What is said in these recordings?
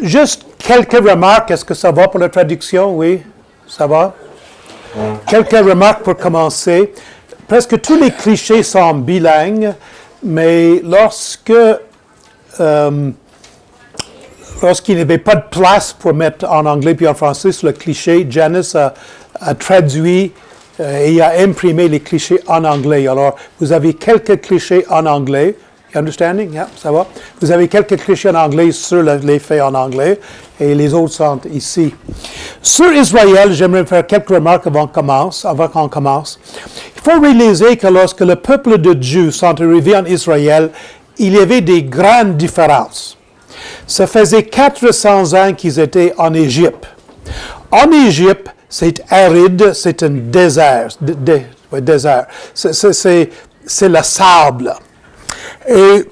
Juste quelques remarques. Est-ce que ça va pour la traduction? Oui, ça va. Quelques remarques pour commencer. Presque tous les clichés sont bilingues, mais lorsqu'il n'y avait pas de place pour mettre en anglais puis en français sur le cliché, Janice a traduit et a imprimé les clichés en anglais. Alors, vous avez quelques clichés en anglais. You understanding? Yeah, ça va? Vous avez quelques clichés en anglais sur les faits en anglais et les autres sont ici. Sur Israël, j'aimerais faire quelques remarques avant qu'on commence. Il faut réaliser que lorsque le peuple de Dieu sont arrivés en Israël, il y avait des grandes différences. Ça faisait 400 ans qu'ils étaient en Égypte. En Égypte, c'est aride, c'est un désert. Désert. C'est le sable. Et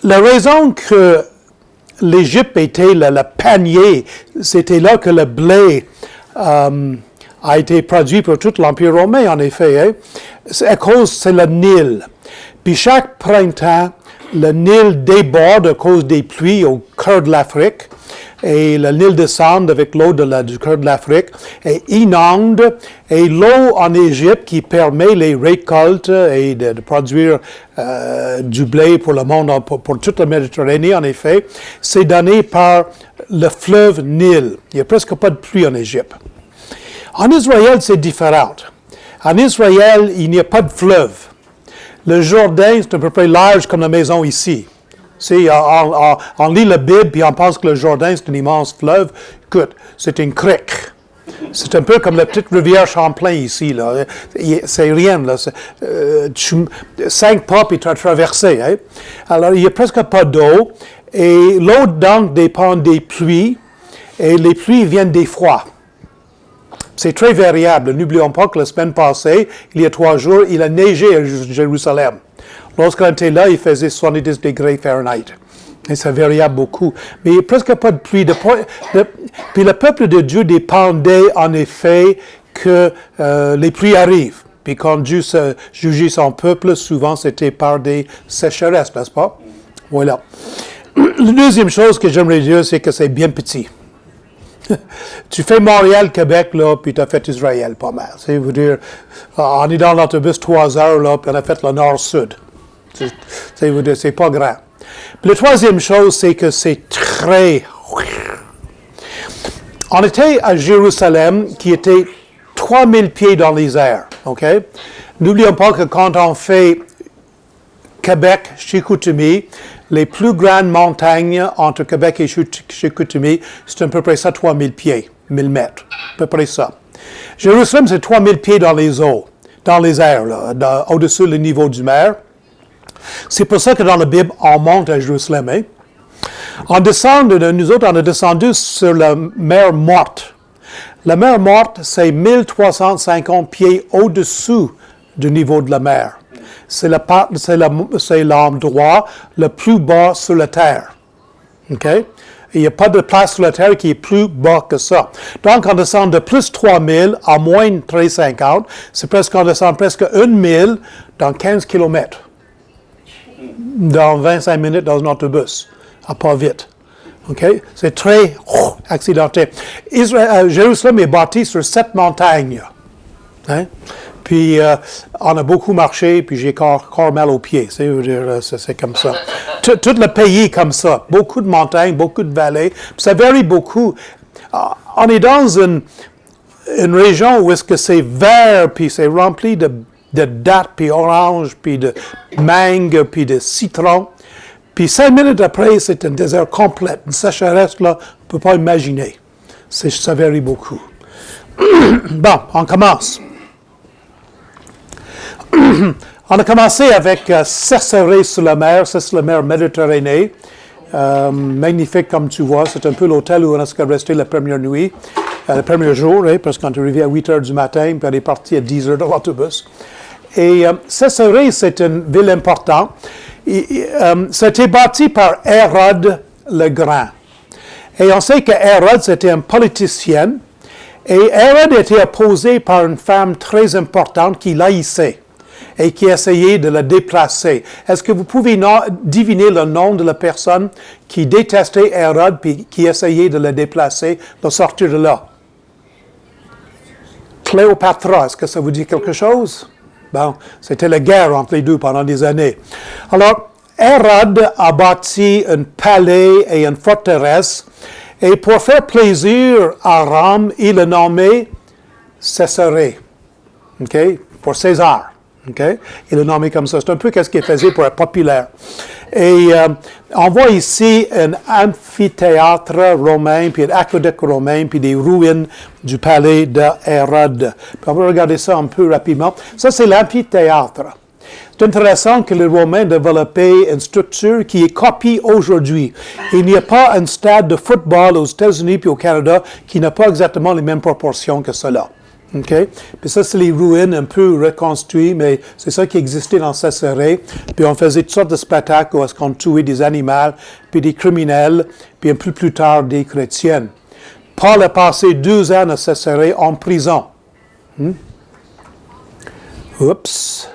la raison que l'Égypte était le panier, c'était là que le blé a été produit pour tout l'Empire romain, en effet. Hein? C'est à cause, c'est le Nil. Puis chaque printemps, le Nil déborde à cause des pluies au cœur de l'Afrique. Et le Nil descend avec l'eau du cœur de l'Afrique et inonde. Et l'eau en Égypte qui permet les récoltes et de produire du blé pour le monde, pour toute la Méditerranée, en effet, c'est donné par le fleuve Nil. Il n'y a presque pas de pluie en Égypte. En Israël, c'est différent. En Israël, il n'y a pas de fleuve. Le Jourdain, c'est à peu près large comme la maison ici. On lit la Bible puis on pense que le Jourdain, c'est un immense fleuve. Écoute, c'est une crique. C'est un peu comme la petite rivière Champlain ici. Là. C'est rien. Là. 5 pas puis tu as traversé. Hein? Alors, il n'y a presque pas d'eau. Et l'eau, donc, dépend des pluies. Et les pluies viennent des froids. C'est très variable. N'oublions pas que la semaine passée, il y a 3 jours, il a neigé à Jérusalem. Lorsqu'on était là, il faisait 70 degrés Fahrenheit. Et ça variable beaucoup. Mais il n'y a presque pas de pluie. Puis le peuple de Dieu dépendait en effet que les pluies arrivent. Puis quand Dieu jugeait son peuple, souvent c'était par des sécheresses, n'est-ce pas? Voilà. La deuxième chose que j'aimerais dire, c'est que c'est bien petit. Tu fais Montréal-Québec, là, puis tu as fait Israël pas mal. C'est vous dire, on est dans l'autobus 3 heures, là, puis on a fait le nord-sud. C'est pas grand. Puis la troisième chose, c'est que c'est très... On était à Jérusalem, qui était 3000 pieds dans les airs, OK? N'oublions pas que quand on fait Québec, Chicoutimi, les plus grandes montagnes entre Québec et Chicoutimi, c'est à peu près ça, 3000 pieds, 1000 mètres, à peu près ça. Jérusalem, c'est 3000 pieds dans les eaux, dans les airs, là, au-dessus du niveau du mer. C'est pour ça que dans la Bible, on monte à Jérusalem. Hein? Nous autres, on a descendu sur la mer Morte. La mer Morte, c'est 1350 pieds au-dessous du niveau de la mer. C'est l'endroit le plus bas sur la terre. OK? Il n'y a pas de place sur la terre qui est plus bas que ça. Donc, on descend de plus 3000 à moins 1350. C'est presque, on descend presque 1000 dans 15 kilomètres. Dans 25 minutes dans un autobus. Pas vite. OK? C'est très accidenté. Jérusalem est bâti sur 7 montagnes. Hein? Puis, on a beaucoup marché, puis j'ai encore mal aux pieds. C'est comme ça. Tout le pays est comme ça. Beaucoup de montagnes, beaucoup de vallées. Puis ça varie beaucoup. On est dans une région où est-ce que c'est vert, puis c'est rempli de dattes, puis oranges, puis de mangue, puis de citron. Puis 5 minutes après, c'est un désert complet. Une sécheresse, là, on ne peut pas imaginer. Ça varie beaucoup. Bon, on commence. On a commencé avec Cæsarée-sur-la-Mer, ça c'est la mer Méditerranée. Magnifique comme tu vois, c'est un peu l'hôtel où on a resté la première nuit, le premier jour, hein, parce qu'on est arrivé à 8 heures du matin, puis on est parti à 10 heures dans l'autobus. Et Cæsarée, c'est une ville importante. Ça a été bâti par Hérode le Grand. Et on sait que Hérode, c'était un politicien. Et Hérode était opposé par une femme très importante qui l'haïssait. et qui essayait de le déplacer. Est-ce que vous pouvez deviner le nom de la personne qui détestait Hérode puis qui essayait de le déplacer, de sortir de là? Cléopâtre, est-ce que ça vous dit quelque chose? Bon, c'était la guerre entre les deux pendant des années. Alors, Hérode a bâti un palais et une forteresse, et pour faire plaisir à Rome, il a nommé Césarée, pour César. Il l'a nommé comme ça. C'est un peu ce qu'il faisait pour être populaire. Et on voit ici un amphithéâtre romain, puis un aqueduc romain, puis des ruines du palais d'Hérode. On va regarder ça un peu rapidement. Ça, c'est l'amphithéâtre. C'est intéressant que les Romains développaient une structure qui est copiée aujourd'hui. Il n'y a pas un stade de football aux États-Unis puis au Canada qui n'a pas exactement les mêmes proportions que cela. Puis ça, c'est les ruines un peu reconstruites, mais c'est ça qui existait dans Césarée. Puis on faisait toutes sortes de spectacles où est-ce qu'on tuait des animaux, puis des criminels, puis un peu plus tard des chrétiens. Paul a passé 2 ans à Césarée en prison. Oups.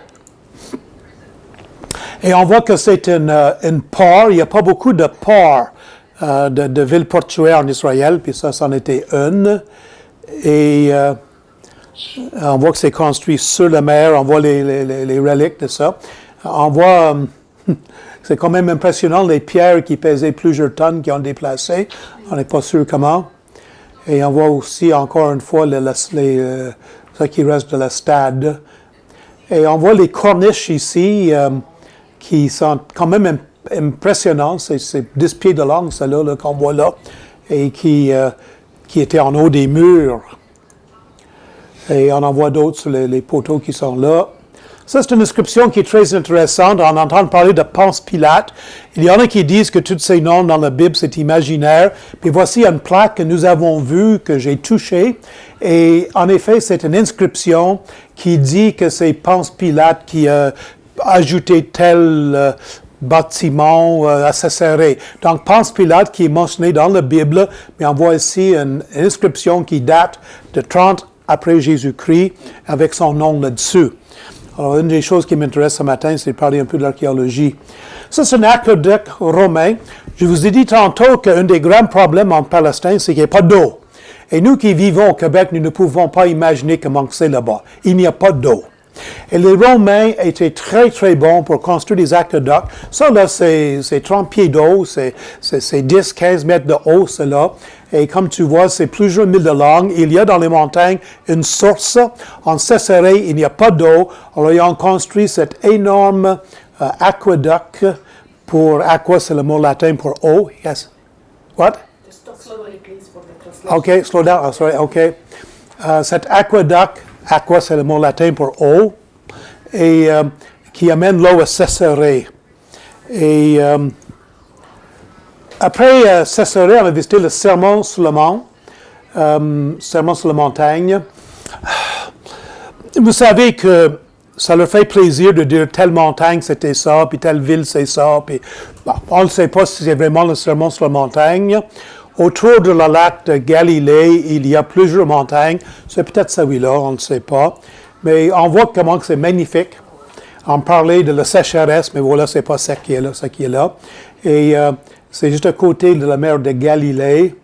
Et on voit que c'est une port. Il n'y a pas beaucoup de ports de villes portuaires en Israël, puis ça, c'en était une. Et on voit que c'est construit sur la mer, on voit les reliques de ça. On voit, c'est quand même impressionnant, les pierres qui pesaient plusieurs tonnes qui ont déplacé. On n'est pas sûr comment. Et on voit aussi, encore une fois, ça qui reste de la stade. Et on voit les corniches ici, qui sont quand même impressionnantes. C'est 10 pieds de long, celle-là, qu'on voit là, et qui étaient en haut des murs. Et on en voit d'autres sur les poteaux qui sont là. Ça, c'est une inscription qui est très intéressante. On entend parler de Ponce Pilate. Il y en a qui disent que tous ces noms dans la Bible, c'est imaginaire. Puis voici une plaque que nous avons vue, que j'ai touchée. Et en effet, c'est une inscription qui dit que c'est Ponce Pilate qui a ajouté tel bâtiment à Césarée. Donc, Ponce Pilate qui est mentionné dans la Bible, mais on voit ici une inscription qui date de 30 après Jésus-Christ, avec son nom là-dessus. Alors, une des choses qui m'intéresse ce matin, c'est de parler un peu de l'archéologie. Ça, c'est un aqueduc romain. Je vous ai dit tantôt qu'un des grands problèmes en Palestine, c'est qu'il n'y a pas d'eau. Et nous qui vivons au Québec, nous ne pouvons pas imaginer comment c'est là-bas. Il n'y a pas d'eau. Et les Romains étaient très, très bons pour construire des aqueducs. Ça, là, c'est 30 pieds d'eau, c'est 10, 15 mètres de haut, cela. Et comme tu vois, c'est plusieurs milles de long. Il y a dans les montagnes une source. En Césarée, il n'y a pas d'eau. Alors, ils ont construit cet énorme aqueduc pour aqua, c'est le mot latin pour eau. Yes. What? Just talk slowly, please, for the translation. Okay, slow down. Oh, sorry. Okay. Cet aqueduc, aqua, c'est le mot latin pour eau, et qui amène l'eau à Césarée. Et après Césarée, on a visité le Sermon sur le Mont, Sermon sur la montagne. Vous savez que ça leur fait plaisir de dire telle montagne c'était ça, puis telle ville c'est ça, puis bon, on ne sait pas si c'est vraiment le Sermon sur la montagne. Autour de la lac de Galilée, il y a plusieurs montagnes. C'est peut-être celui-là, on ne sait pas. Mais on voit comment c'est magnifique. On parlait de la sécheresse, mais voilà, c'est pas ça qui est là. Et c'est juste à côté de la mer de Galilée.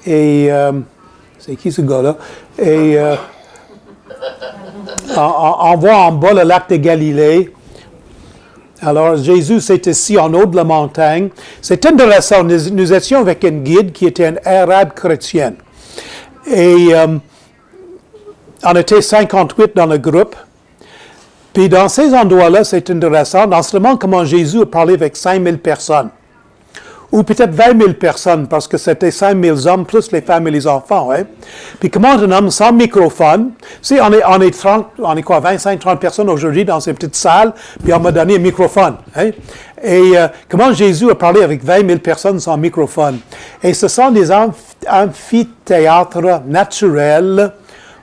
Et c'est qui ce gars-là? Et on voit en bas le lac de Galilée. Alors, Jésus s'est assis en haut de la montagne. C'est intéressant. Nous étions avec un guide qui était un arabe chrétien. Et on était 58 dans le groupe. Puis dans ces endroits-là, c'est intéressant. Dans ce moment, comment Jésus a parlé avec 5000 personnes. Ou peut-être 20 000 personnes, parce que c'était 5 000 hommes, plus les femmes et les enfants. Hein? Puis comment un homme sans microphone, si on est quoi, 25-30 personnes aujourd'hui dans ces petites salles, puis on m'a donné un microphone. Hein? Et comment Jésus a parlé avec 20 000 personnes sans microphone. Et ce sont des amphithéâtres naturels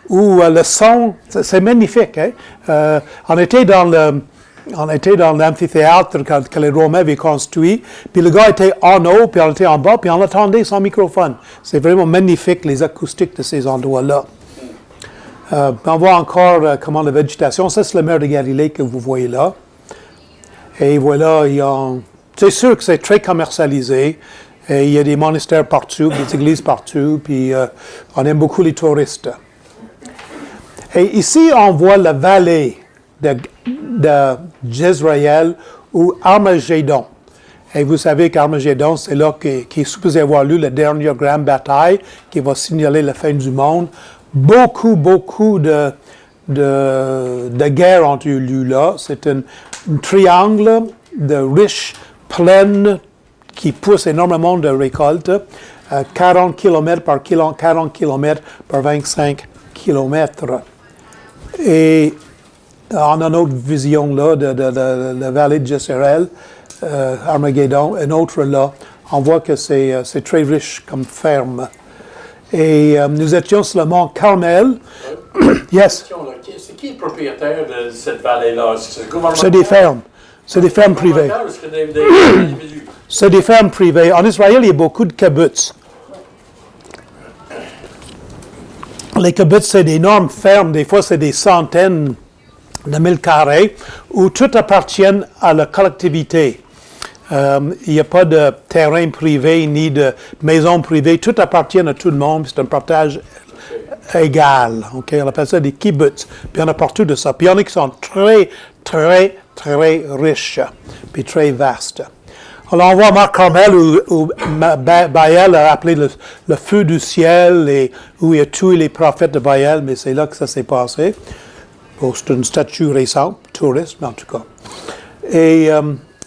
où le son, c'est magnifique. Hein? On était dans l'amphithéâtre que les Romains avaient construit, puis le gars était en haut, puis on était en bas, puis on l'entendait sans microphone. C'est vraiment magnifique, les acoustiques de ces endroits-là. On voit encore comment la végétation, ça c'est la mer de Galilée que vous voyez là. Et voilà, c'est sûr que c'est très commercialisé. Et il y a des monastères partout, des églises partout, puis on aime beaucoup les touristes. Et ici, on voit la vallée d'Israël ou Armageddon. Et vous savez qu'Armageddon, c'est là qui est supposé avoir lieu la dernière grande bataille qui va signaler la fin du monde. Beaucoup de guerres ont eu lieu là. C'est un triangle de riches plaines qui pousse énormément de récoltes, 40 km par 40 km par 25 km. Et on a une autre vision là de la vallée de Jezreel, Armageddon, une autre là. On voit que c'est très riche comme ferme. Et nous étions sur le mont Carmel. Yes. C'est qui le propriétaire de cette vallée-là? C'est le gouvernement? C'est des fermes. C'est des fermes privées. C'est des fermes privées. En Israël, il y a beaucoup de kibbutz. Les kibbutz, c'est d'énormes fermes. Des fois, c'est des centaines de mille carrés où tout appartient à la collectivité. Il n'y a pas de terrain privé ni de maison privée. Tout appartient à tout le monde. C'est un partage égal. Okay? On appelle ça des kibbutz. Puis il y en a partout de ça. Puis il y en a qui sont très riches. Puis très vastes. Alors, on voit Mont Carmel où Baal a appelé le feu du ciel et où il a tué les prophètes de Baal, mais c'est là que ça s'est passé. Bon, c'est une statue récente, touriste, mais en tout cas. Et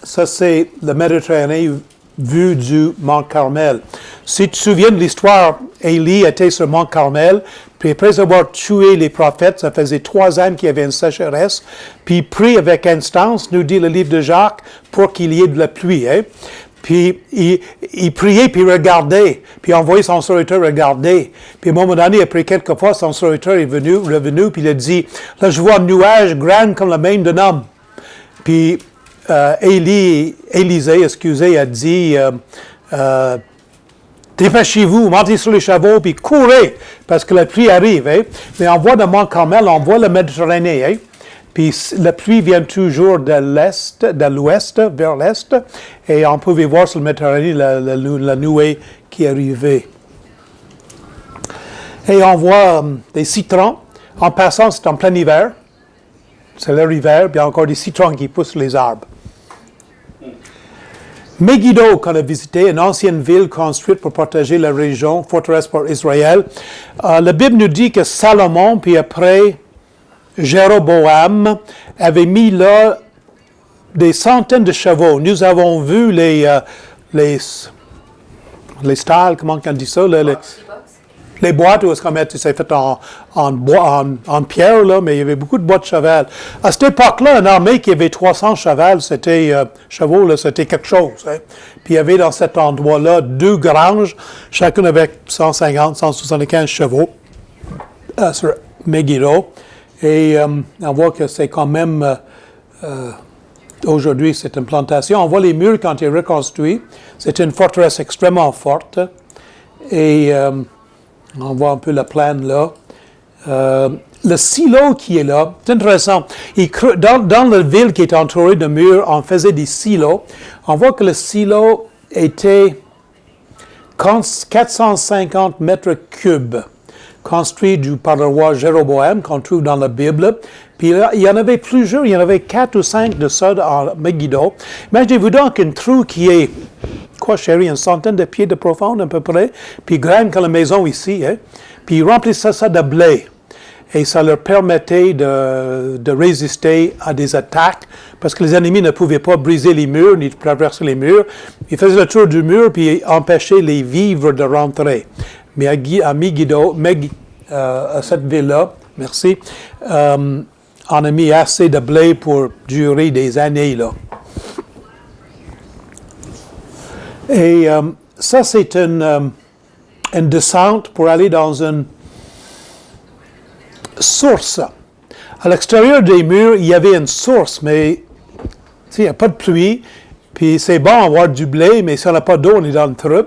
ça, c'est la Méditerranée vue du Mont Carmel. Si tu te souviens de l'histoire, Élie était sur le Mont Carmel, puis après avoir tué les prophètes, ça faisait 3 ans qu'il y avait une sécheresse, puis il prie avec instance, nous dit le livre de Jacques, pour qu'il y ait de la pluie. Hein? Puis il priait, puis il regardait, puis il envoyait son serviteur regarder. Puis à un moment donné, après quelques fois, son serviteur est revenu, puis il a dit, là je vois un nuage grand comme la main d'un homme. Puis Élisée, a dit, dépêchez-vous, montez sur les chevaux, puis courez, parce que la pluie arrive. Hein? Mais on voit dans Mont Carmel, on voit la Méditerranée. Hein? Puis la pluie vient toujours de l'ouest vers l'est, et on pouvait voir sur la Méditerranée la nuée qui arrivait. Et on voit des citrons. En passant, c'est en plein hiver. C'est leur hiver, puis il y a encore des citrons qui poussent sur les arbres. Megiddo, qu'on a visité, une ancienne ville construite pour protéger la région, forteresse pour Israël. La Bible nous dit que Salomon, puis après Jéroboam, avait mis là des centaines de chevaux. Nous avons vu les stalles, comment on dit ça? Les boîtes où c'est fait en pierre, là, mais il y avait beaucoup de boîtes de cheval. À cette époque-là, une armée qui avait 300 chevaux, c'était quelque chose. Hein. Puis il y avait dans cet endroit-là 2 granges, chacune avec 150, 175 chevaux sur Megiddo. Et on voit que c'est quand même, aujourd'hui, c'est une plantation. On voit les murs quand ils sont reconstruits. C'est une forteresse extrêmement forte. Et on voit un peu la plaine là. Le silo qui est là, c'est intéressant. Dans la ville qui est entourée de murs, on faisait des silos. On voit que le silo était 450 mètres cubes, construit par le roi Jéroboam, qu'on trouve dans la Bible. Puis il y en avait plusieurs, il y en avait 4 ou 5 de ça en Megiddo. Imaginez-vous donc un trou qui est, chérie, une centaine de pieds de profond à peu près, puis grand comme la maison ici, hein? Puis ils remplissaient ça de blé. Et ça leur permettait de résister à des attaques, parce que les ennemis ne pouvaient pas briser les murs, ni traverser les murs. Ils faisaient le tour du mur, puis empêchaient les vivres de rentrer. Mais à Megiddo, à cette ville-là, merci, on a mis assez de blé pour durer des années, là. Et ça, c'est une descente pour aller dans une source. À l'extérieur des murs, il y avait une source, mais il n'y a pas de pluie, puis c'est bon avoir du blé, mais si on n'a pas d'eau, on est dans le trou.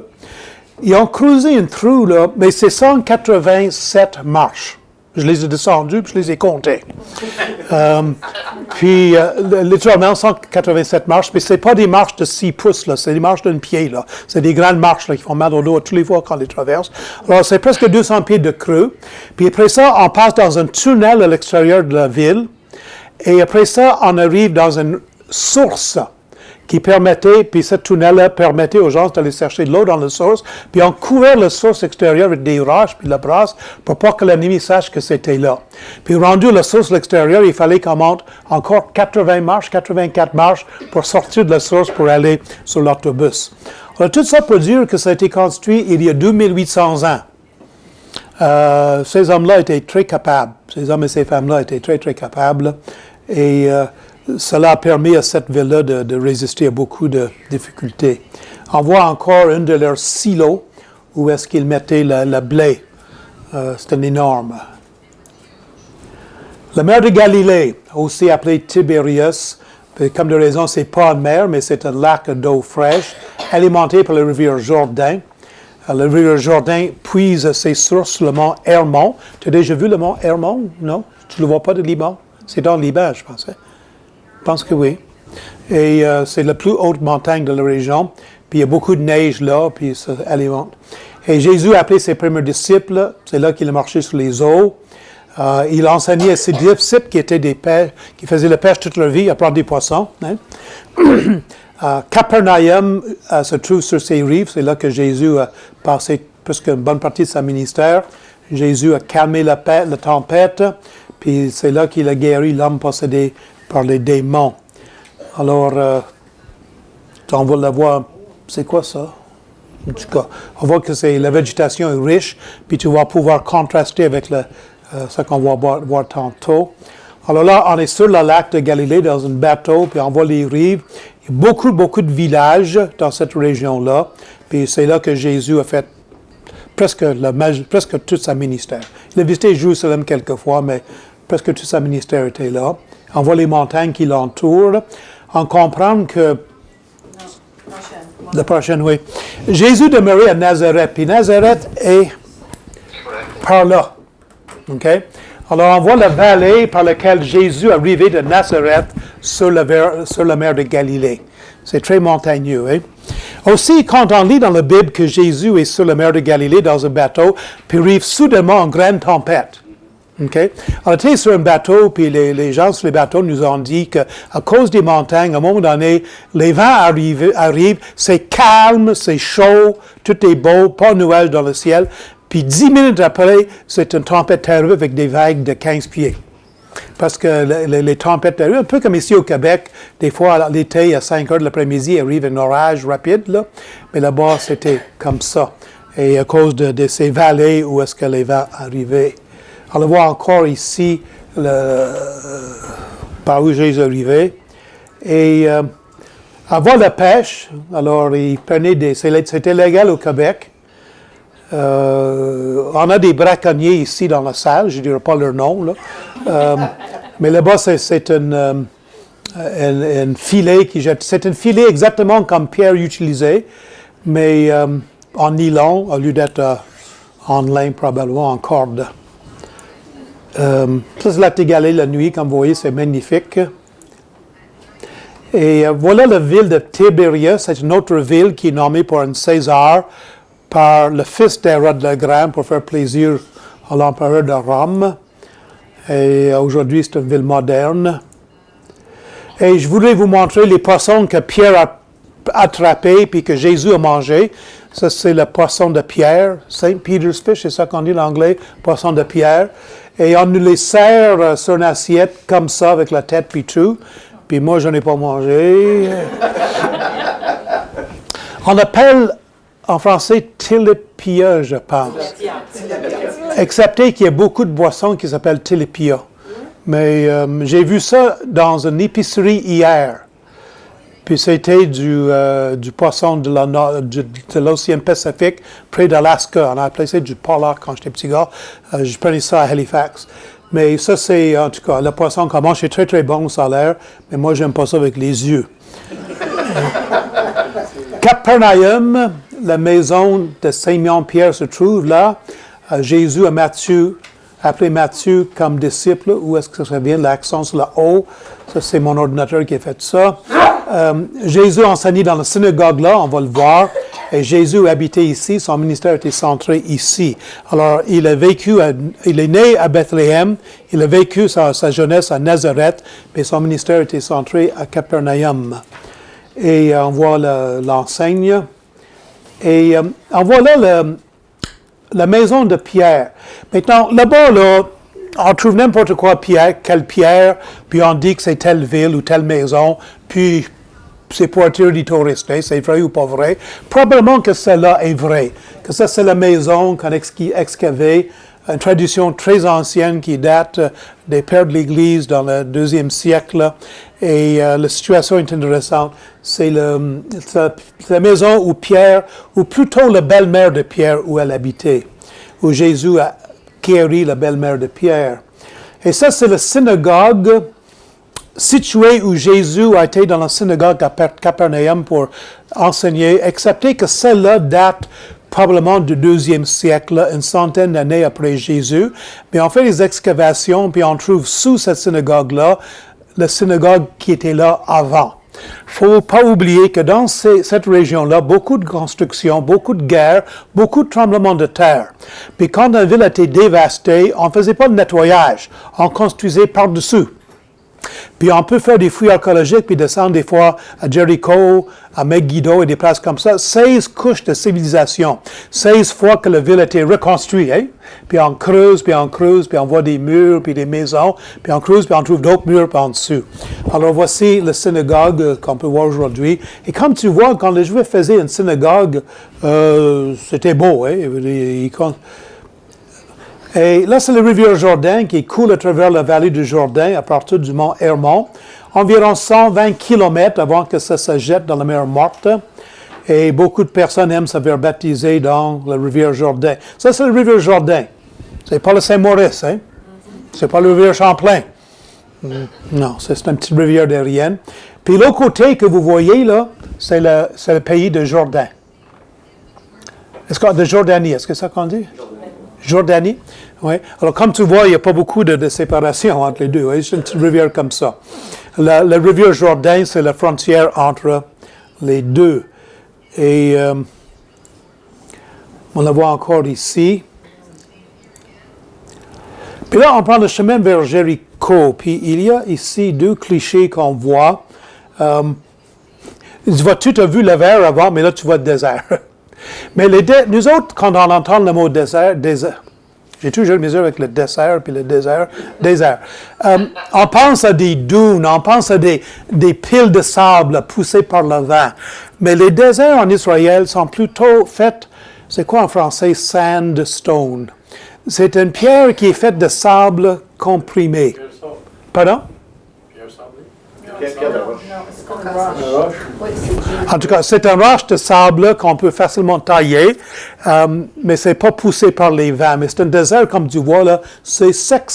Ils ont creusé un trou, là, mais c'est 187 marches. Je les ai descendus, puis je les ai comptés. Littéralement, 187 marches, mais ce n'est pas des marches de 6 pouces, là, c'est des marches d'un pied. Là. C'est des grandes marches là, qui font mal au dos tous les fois quand on les traverse. Alors, c'est presque 200 pieds de creux. Puis après ça, on passe dans un tunnel à l'extérieur de la ville. Et après ça, on arrive dans une source qui permettait, puis ce tunnel-là permettait aux gens d'aller chercher de l'eau dans la source, puis on couvrait la source extérieure avec des roches, puis de la brasse, pour pas que l'ennemi sache que c'était là. Puis rendu à la source extérieure, il fallait qu'on monte encore 84 marches pour sortir de la source pour aller sur l'autobus. Alors tout ça pour dire que ça a été construit il y a 2800 ans. Ces hommes-là étaient très capables, ces hommes et ces femmes-là étaient très, très capables, et cela a permis à cette ville-là de résister à beaucoup de difficultés. On voit encore un de leurs silos où est-ce qu'ils mettaient le blé. C'est énorme. La mer de Galilée, aussi appelée Tibérias, comme de raison, c'est pas une mer, mais c'est un lac d'eau fraîche, alimenté par la rivière Jourdain. La rivière Jourdain puise ses sources sur le mont Hermon. Tu as déjà vu le mont Hermon? Non? Tu ne le vois pas de Liban? C'est dans le Liban, je pensais. Je pense que oui. Et c'est la plus haute montagne de la région. Puis il y a beaucoup de neige là, puis ça alimente. Et Jésus a appelé ses premiers disciples. C'est là qu'il a marché sur les eaux. Il a enseigné à ses disciples qui étaient qui faisaient la pêche toute leur vie à prendre des poissons. Hein? Capernaum se trouve sur ses rives. C'est là que Jésus a passé presque une bonne partie de son ministère. Jésus a calmé la tempête. Puis c'est là qu'il a guéri l'homme possédé par les démons. Alors, on va la voir. C'est quoi ça? En tout cas, on voit que la végétation est riche, puis tu vas pouvoir contraster avec ce qu'on va voir tantôt. Alors là, on est sur le lac de Galilée dans un bateau, puis on voit les rives. Il y a beaucoup de villages dans cette région-là. Puis c'est là que Jésus a fait presque tout son ministère. Il a visité Jérusalem quelques fois, mais presque tout son ministère était là. On voit les montagnes qui l'entourent. On comprend que... La prochaine, oui. Jésus demeurait à Nazareth, puis Nazareth est par là. OK? Alors, on voit la vallée par laquelle Jésus est arrivé de Nazareth sur la mer de Galilée. C'est très montagneux. Hein? Aussi, quand on lit dans la Bible que Jésus est sur la mer de Galilée dans un bateau, puis arrive soudainement une grande tempête. Okay? On était sur un bateau, puis les gens sur les bateaux nous ont dit qu'à cause des montagnes, à un moment donné, les vents arrivent, c'est calme, c'est chaud, tout est beau, pas de nuages dans le ciel. Puis 10 minutes après, c'est une tempête terrible avec des vagues de 15 pieds. Parce que les tempêtes terribles, un peu comme ici au Québec, des fois l'été, à 5 heures de l'après-midi, arrive un orage rapide, là. Mais là-bas, c'était comme ça. Et à cause de ces vallées où est-ce que les vents arrivaient. On le voit encore ici, par où Jésus est arrivé. Et avant la pêche, alors il prenait c'était légal au Québec. On a des braconniers ici dans la salle, je ne dirai pas leur nom, là. Mais là-bas, c'est un filet qui jette. C'est un filet exactement comme Pierre utilisait, mais en nylon, au lieu d'être en lin, probablement en corde. Ça, c'est la Galilée la nuit, comme vous voyez, c'est magnifique. Et voilà la ville de Tibérias, c'est une autre ville qui est nommée pour un César, par le fils d'Hérode le Grand pour faire plaisir à l'empereur de Rome. Et aujourd'hui, c'est une ville moderne. Et je voudrais vous montrer les poissons que Pierre a attrapés puis que Jésus a mangés. Ça, c'est le poisson de Pierre, Saint Peter's fish, c'est ça qu'on dit en anglais, poisson de Pierre. Et on nous les sert sur une assiette comme ça, avec la tête puis tout. Puis moi, je n'ai pas mangé. On appelle en français tilapia, je pense. Excepté qu'il y a beaucoup de boissons qui s'appellent tilapia. Mais j'ai vu ça dans une épicerie hier. Puis c'était du poisson de l'océan Pacifique, près d'Alaska. On a appelé ça du polar quand j'étais petit gars. Je prenais ça à Halifax. Mais ça, c'est, en tout cas, le poisson qu'on mange, c'est très, très bon, ça a l'air. Mais moi, j'aime pas ça avec les yeux. Capernaum, la maison de Simon-Pierre se trouve là. Jésus a appelé Matthieu comme disciple. Où est-ce que ça vient? L'accent sur le O. Ça, c'est mon ordinateur qui a fait ça. Jésus enseignait dans la synagogue là, on va le voir. Et Jésus habitait ici, son ministère était centré ici. Alors, il est né à Bethléem, il a vécu sa jeunesse à Nazareth, mais son ministère était centré à Capernaum. Et on voit l'enseigne. Et on voit là la maison de Pierre. Maintenant, là-bas, là, on trouve n'importe quoi quelle pierre, puis on dit que c'est telle ville ou telle maison, puis c'est pour attirer des touristes, hein, c'est vrai ou pas vrai. Probablement que cela est vrai, que ça c'est la maison qu'on a excavée, une tradition très ancienne qui date des pères de l'Église dans le 2e siècle. Et la situation est intéressante. C'est la maison où Pierre, ou plutôt la belle-mère de Pierre où elle habitait, où Jésus a guéri la belle-mère de Pierre. Et ça, c'est la synagogue située où Jésus a été dans la synagogue à Capernaum pour enseigner, excepté que celle-là date probablement du 2e siècle, une centaine d'années après Jésus. Mais on fait des excavations, puis on trouve sous cette synagogue-là, la synagogue qui était là avant. Il ne faut pas oublier que dans cette région-là, beaucoup de constructions, beaucoup de guerres, beaucoup de tremblements de terre. Puis quand une ville a été dévastée, on ne faisait pas de nettoyage, on construisait par-dessus. Puis on peut faire des fouilles archéologiques, puis descendre des fois à Jericho, à Megiddo et des places comme ça. 16 couches de civilisation. 16 fois que la ville a été reconstruite. Hein? Puis on creuse, puis on voit des murs, puis des maisons. Puis on creuse, puis on trouve d'autres murs en dessous. Alors voici la synagogue qu'on peut voir aujourd'hui. Et comme tu vois, quand les Juifs faisaient une synagogue, c'était beau. Hein? Et là, c'est la rivière Jourdain qui coule à travers la vallée du Jourdain à partir du mont Hermon, environ 120 km avant que ça se jette dans la mer Morte. Et beaucoup de personnes aiment se faire baptiser dans la rivière Jourdain. Ça, c'est la rivière Jourdain. C'est pas le Saint-Maurice, hein? C'est pas la rivière Champlain. Non, c'est une petite rivière aérienne. Puis l'autre côté que vous voyez, là, c'est le pays de Jourdain. De Jordanie, est-ce que c'est ça qu'on dit? Jordanie, oui. Alors, comme tu vois, il n'y a pas beaucoup de séparation entre les deux. Oui? C'est une petite rivière comme ça. La rivière Jourdain, c'est la frontière entre les deux. Et on la voit encore ici. Puis là, on prend le chemin vers Jéricho. Puis il y a ici 2 clichés qu'on voit. Tu as vu le vert avant, mais là, tu vois le désert. Mais nous autres, quand on entend le mot désert, j'ai toujours misère avec le dessert puis le désert. On pense à des dunes, on pense à des piles de sable poussées par le vent. Mais les déserts en Israël sont plutôt faits, c'est quoi en français, sandstone. C'est une pierre qui est faite de sable comprimé. Pardon? En tout cas, c'est un roche de sable qu'on peut facilement tailler, mais c'est pas poussé par les vents. Mais c'est un désert, comme tu vois là, c'est sec.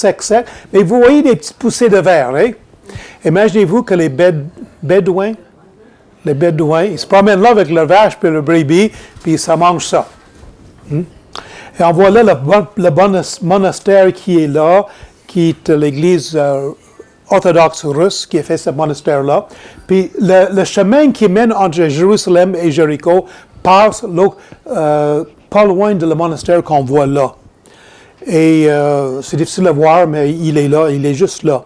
Mais vous voyez des petites poussées de verre, hein? Imaginez-vous que les Bédouins, ils se promènent là avec leur vache puis le brebis, puis ça mange ça. Et on voit là le monastère qui est là, qui est l'église orthodoxe russe qui a fait ce monastère-là. Puis le chemin qui mène entre Jérusalem et Jéricho passe pas loin de le monastère qu'on voit là. Et c'est difficile à voir, mais il est là, il est juste là.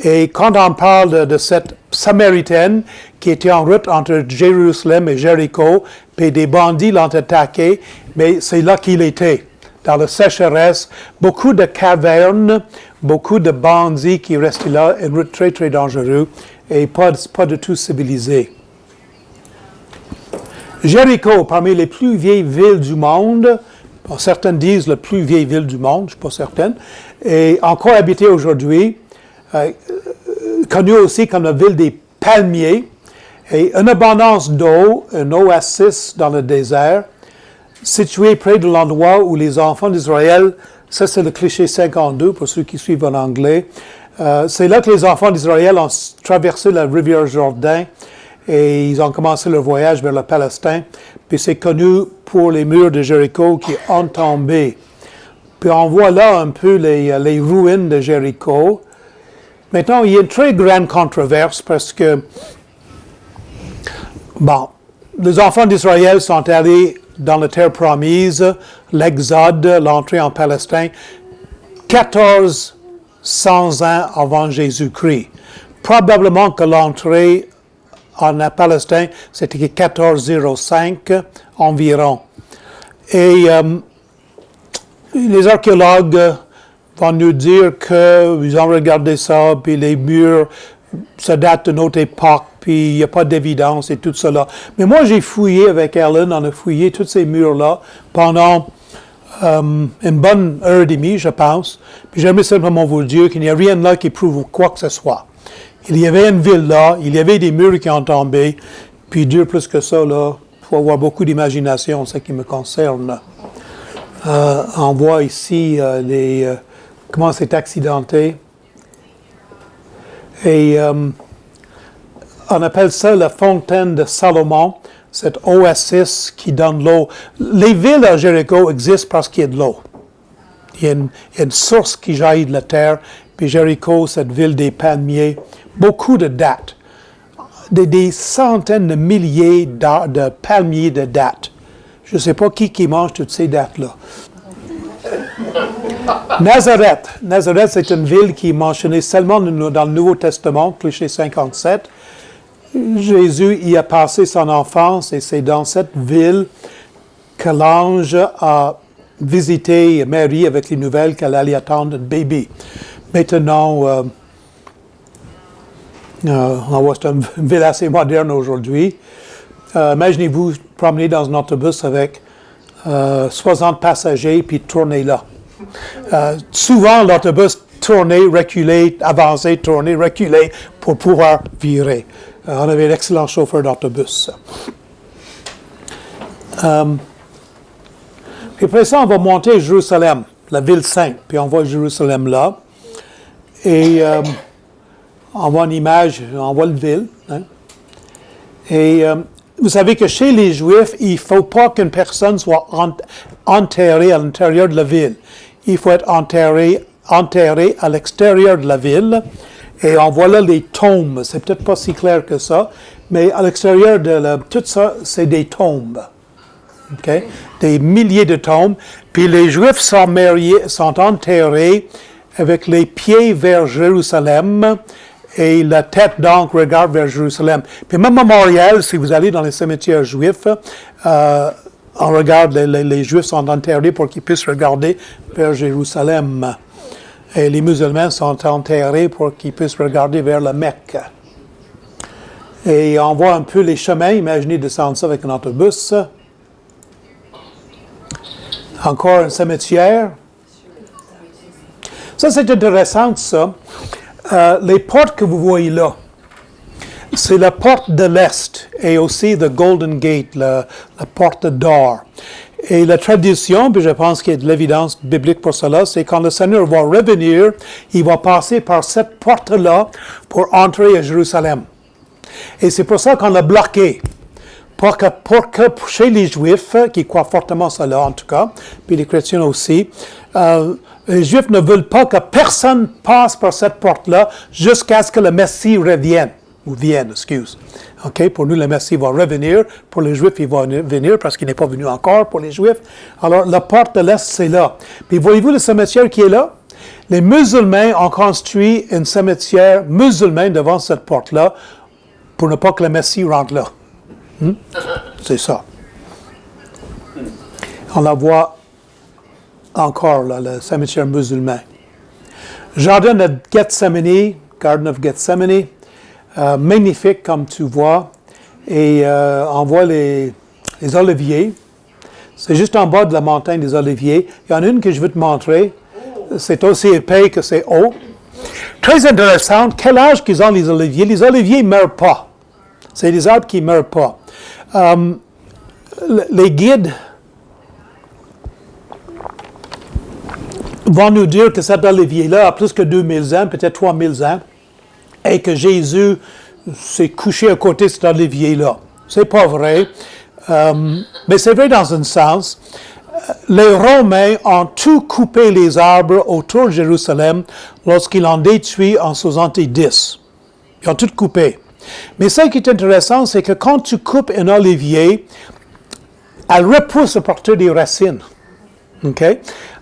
Et quand on parle de cette Samaritaine qui était en route entre Jérusalem et Jéricho, puis des bandits l'ont attaqué, mais c'est là qu'il était. Dans la sécheresse, beaucoup de cavernes, beaucoup de bandits qui restaient là, une route très, très dangereuse et pas du tout civilisée. Jéricho, parmi les plus vieilles villes du monde, certains disent la plus vieille ville du monde, je ne suis pas certaine, et encore habitée aujourd'hui, connue aussi comme la ville des palmiers, et une abondance d'eau, un oasis dans le désert, situé près de l'endroit où les enfants d'Israël, ça c'est le cliché 52 pour ceux qui suivent en anglais, c'est là que les enfants d'Israël ont traversé la rivière Jourdain et ils ont commencé leur voyage vers la Palestine. Puis c'est connu pour les murs de Jéricho qui ont tombé. Puis on voit là un peu les ruines de Jéricho. Maintenant, il y a une très grande controverse parce que, bon, les enfants d'Israël sont allés dans la terre promise, l'Exode, l'entrée en Palestine, 1400 ans avant Jésus-Christ. Probablement que l'entrée en Palestine, c'était 1405 environ. Et les archéologues vont nous dire qu'ils ont regardé ça, puis les murs, ça date de notre époque, puis il n'y a pas d'évidence et tout cela. Mais moi, j'ai fouillé avec Ellen, on a fouillé tous ces murs-là pendant une bonne heure et demie, je pense. Puis j'aimerais simplement vous dire qu'il n'y a rien là qui prouve quoi que ce soit. Il y avait une ville là, il y avait des murs qui ont tombé, puis dire plus que ça, là, il faut avoir beaucoup d'imagination, ce qui me concerne. On voit ici comment c'est accidenté. Et on appelle ça la fontaine de Salomon, cette oasis qui donne l'eau. Les villes à Jéricho existent parce qu'il y a de l'eau. Il y a une source qui jaillit de la terre. Puis Jéricho, cette ville des palmiers, beaucoup de dattes. Des centaines de milliers de palmiers de dattes. Je ne sais pas qui mange toutes ces dattes-là. Nazareth, c'est une ville qui est mentionnée seulement dans le Nouveau Testament, cliché 57. Jésus y a passé son enfance et c'est dans cette ville que l'ange a visité Marie avec les nouvelles qu'elle allait attendre un bébé. Maintenant, c'est une ville assez moderne aujourd'hui. Imaginez-vous promener dans un autobus avec 60 passagers puis tourner là. Souvent, l'autobus tournait, reculait, avançait, tournait, reculait pour pouvoir virer. On avait un excellent chauffeur d'autobus. Puis après ça, on va monter à Jérusalem, la ville sainte. Puis on voit Jérusalem là. Et on voit une image, on voit la ville. Hein. Et vous savez que chez les Juifs, il ne faut pas qu'une personne soit enterrée à l'intérieur de la ville. Il faut être enterré à l'extérieur de la ville. Et on voit là les tombes. C'est peut-être pas si clair que ça, mais à l'extérieur de tout ça, c'est des tombes. Okay? Des milliers de tombes. Puis les Juifs sont enterrés avec les pieds vers Jérusalem et la tête donc regarde vers Jérusalem. Puis même à Montréal, si vous allez dans les cimetières juifs, on regarde, les Juifs sont enterrés pour qu'ils puissent regarder vers Jérusalem. Et les musulmans sont enterrés pour qu'ils puissent regarder vers la Mecque. Et on voit un peu les chemins. Imaginez descendre ça avec un autobus. Encore un cimetière. Ça, c'est intéressant, ça. Les portes que vous voyez là, c'est la porte de l'Est et aussi the Golden Gate, la porte d'or. Et la tradition, puis je pense qu'il y a de l'évidence biblique pour cela, c'est quand le Seigneur va revenir, il va passer par cette porte-là pour entrer à Jérusalem. Et c'est pour ça qu'on l'a bloqué. Pour que chez les Juifs, qui croient fortement cela en tout cas, puis les chrétiens aussi, les Juifs ne veulent pas que personne passe par cette porte-là jusqu'à ce que le Messie revienne. Ou vienne, excuse. OK? Pour nous, le Messie va revenir. Pour les Juifs, il va venir parce qu'il n'est pas venu encore pour les Juifs. Alors, la porte de l'Est, c'est là. Puis, voyez-vous le cimetière qui est là? Les musulmans ont construit un cimetière musulman devant cette porte-là pour ne pas que le Messie rentre là. C'est ça. On la voit encore, là, le cimetière musulman. Jardin de Gethsemane, Garden of Gethsemane, magnifique comme tu vois. Et on voit les oliviers. C'est juste en bas de la montagne des oliviers. Il y en a une que je veux te montrer. C'est aussi épais que c'est haut. Très intéressant. Quel âge qu'ils ont les oliviers? Les oliviers ne meurent pas. C'est des arbres qui ne meurent pas. Les guides vont nous dire que cet olivier-là a plus que 2000 ans, peut-être 3000 ans, et que Jésus s'est couché à côté de cet olivier-là. C'est pas vrai, mais c'est vrai dans un sens. les Romains ont tout coupé les arbres autour de Jérusalem lorsqu'ils l'ont détruit en 70. Ils ont tout coupé. Mais ce qui est intéressant, c'est que quand tu coupes un olivier, elle repousse à partir des racines. OK?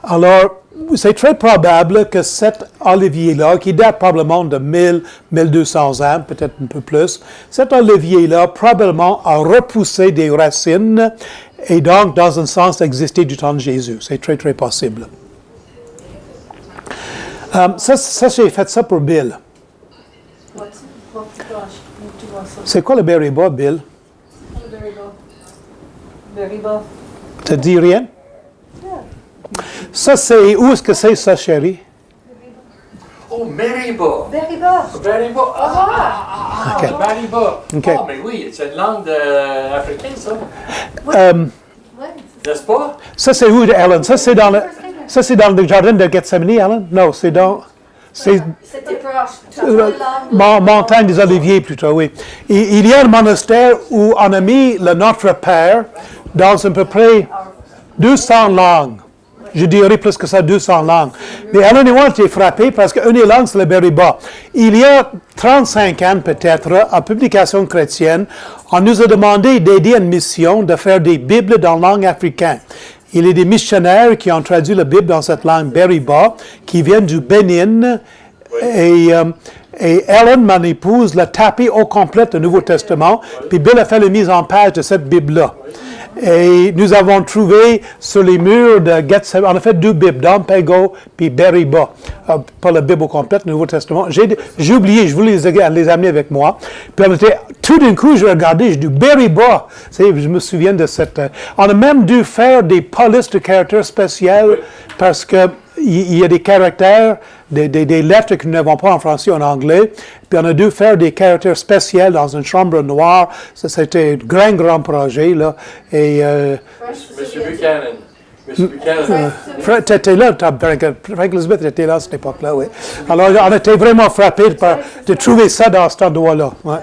Alors, c'est très probable que cet olivier-là, qui date probablement de 1000, 1200 ans, peut-être un peu plus, cet olivier-là probablement a repoussé des racines et donc, dans un sens, existé du temps de Jésus. C'est très, très possible. Ça j'ai fait ça pour Bill. C'est quoi le Beriba, Bill? Beriba. Ça te dit rien? Ça, c'est... Où est-ce que c'est ça, chérie? Oh, Mariba. Beriba. Mariba. OK. Mariba. OK. Oh, mais oui, c'est une langue africaine, ça. Ouais, N'est-ce pas? Ça, c'est où, Ellen? Ça, c'est dans le jardin de Gethsemane, Ellen? Non, c'est dans... C'est c'était proche. montagne des Oliviers, plutôt, oui. Il y a un monastère où on a mis le Notre Père dans à peu près 200 langues. Je dirais plus que ça, 200 langues. Mais Ellen et moi, j'ai frappé parce qu'une des langues, c'est le Beriba. Il y a 35 ans, peut-être, à Publication chrétienne, on nous a demandé d'aider une mission de faire des Bibles dans la langue africaine. Il y a des missionnaires qui ont traduit la Bible dans cette langue Beriba, qui viennent du Bénin. Et Ellen, mon épouse, l'a tapé au complet le Nouveau Testament. Puis Bill a fait la mise en page de cette Bible-là. Et nous avons trouvé sur les murs de Gethsemane, on a fait 2 Bibles, Dampego puis Beriba, pas la Bible au complet, le Nouveau Testament. J'ai oublié, je voulais les amener avec moi. Puis tout d'un coup, je regardais, j'ai dit Beriba. Je me souviens de cette... on a même dû faire des polices de caractères spéciaux parce que il y a des caractères, des lettres que nous n'avons pas en français ou en anglais. Puis on a dû faire des caractères spéciaux dans une chambre noire. Ça, c'était un grand projet, là. Et... Monsieur Buchanan. Monsieur Buchanan. Fred, tu étais là, Frank Elizabeth était là à cette époque-là, oui. Alors, on était vraiment frappés de trouver ça dans cet endroit-là. Ouais.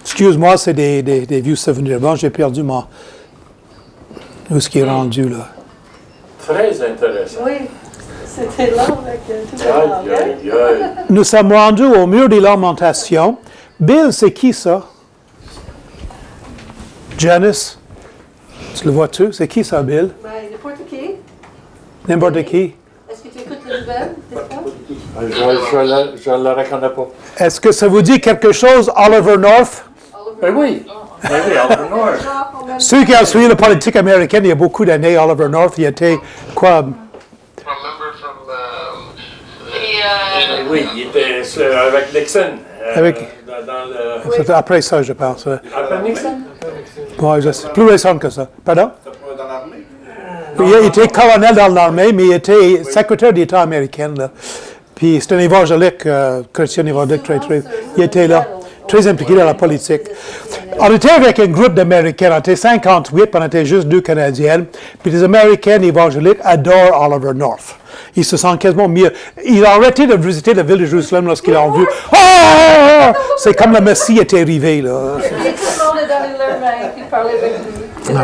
Excuse-moi, c'est des vieux souvenirs. Bon, j'ai perdu mon... Où est-ce qu'il est rendu, là? Très intéressant. Oui, c'était long avec tout Aïe, aïe, aïe. Nous sommes rendus au mur des lamentations. Bill, c'est qui ça? Janice? Tu le vois-tu? C'est qui ça, Bill? Ben, n'importe qui. N'importe qui. Est-ce que tu écoutes les nouvelles, des fois? Je ne le reconnais pas. Est-ce que ça vous dit quelque chose, Oliver North? Ben oui. Ben oui, Oliver North. Ceux qui ont suivi la politique américaine il y a beaucoup d'années, Oliver North, il était quoi? Remember from Ben oui, il était avec Nixon. Avec- Dans le... C'était après ça, je pense. Ouais. Après Nixon? Ouais, c'est plus récent que ça. Pardon? dans l'armée? Il était colonel dans l'armée, mais il était secrétaire d'État américain. Là. Puis c'était un évangélique, chrétien évangélique il était là, très impliqué dans la politique. On était avec un groupe d'Américains, on était 58, puis on était juste 2 Canadiennes. Puis les Américains évangéliques adorent Oliver North. Ils se sentent quasiment mieux. Ils ont arrêté de visiter la ville de Jérusalem lorsqu'ils l'ont vu. Oh! C'est comme le Messie était arrivé, là. Et tout le monde est dans leur main, puis parlait avec lui.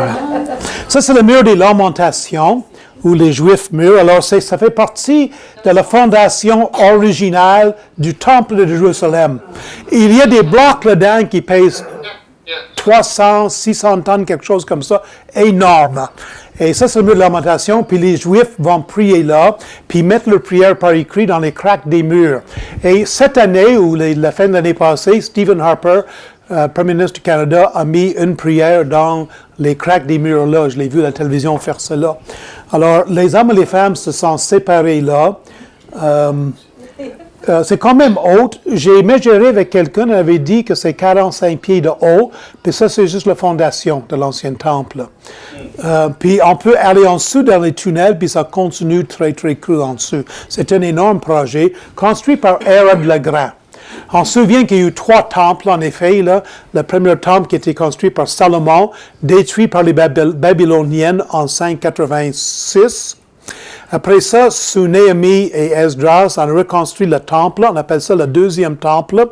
Ça, c'est le mur des lamentations, où les Juifs meurent. Alors, ça fait partie de la fondation originale du Temple de Jérusalem. Il y a des blocs là-dedans qui pèsent 300, 600 tonnes, quelque chose comme ça, énorme. Et ça, c'est le mur de lamentation, puis les Juifs vont prier là, puis mettre leur prière par écrit dans les craques des murs. Et cette année, ou la fin de l'année passée, Stephen Harper, Premier ministre du Canada, a mis une prière dans les craques des murs là. Je l'ai vu à la télévision faire cela. Alors, les hommes et les femmes se sont séparés là. C'est quand même haut. J'ai mesuré avec quelqu'un, il avait dit que c'est 45 pieds de haut, puis ça, c'est juste la fondation de l'ancien temple. Puis on peut aller en dessous dans les tunnels, puis ça continue très, très creux en dessous. C'est un énorme projet, construit par Hérode le Grand. On se souvient qu'il y a eu 3 temples, en effet. Là. Le premier temple qui a été construit par Salomon, détruit par les Babyloniennes en 586. Après ça, sous Néhémie et Esdras, on a reconstruit le temple. On appelle ça le 2e temple.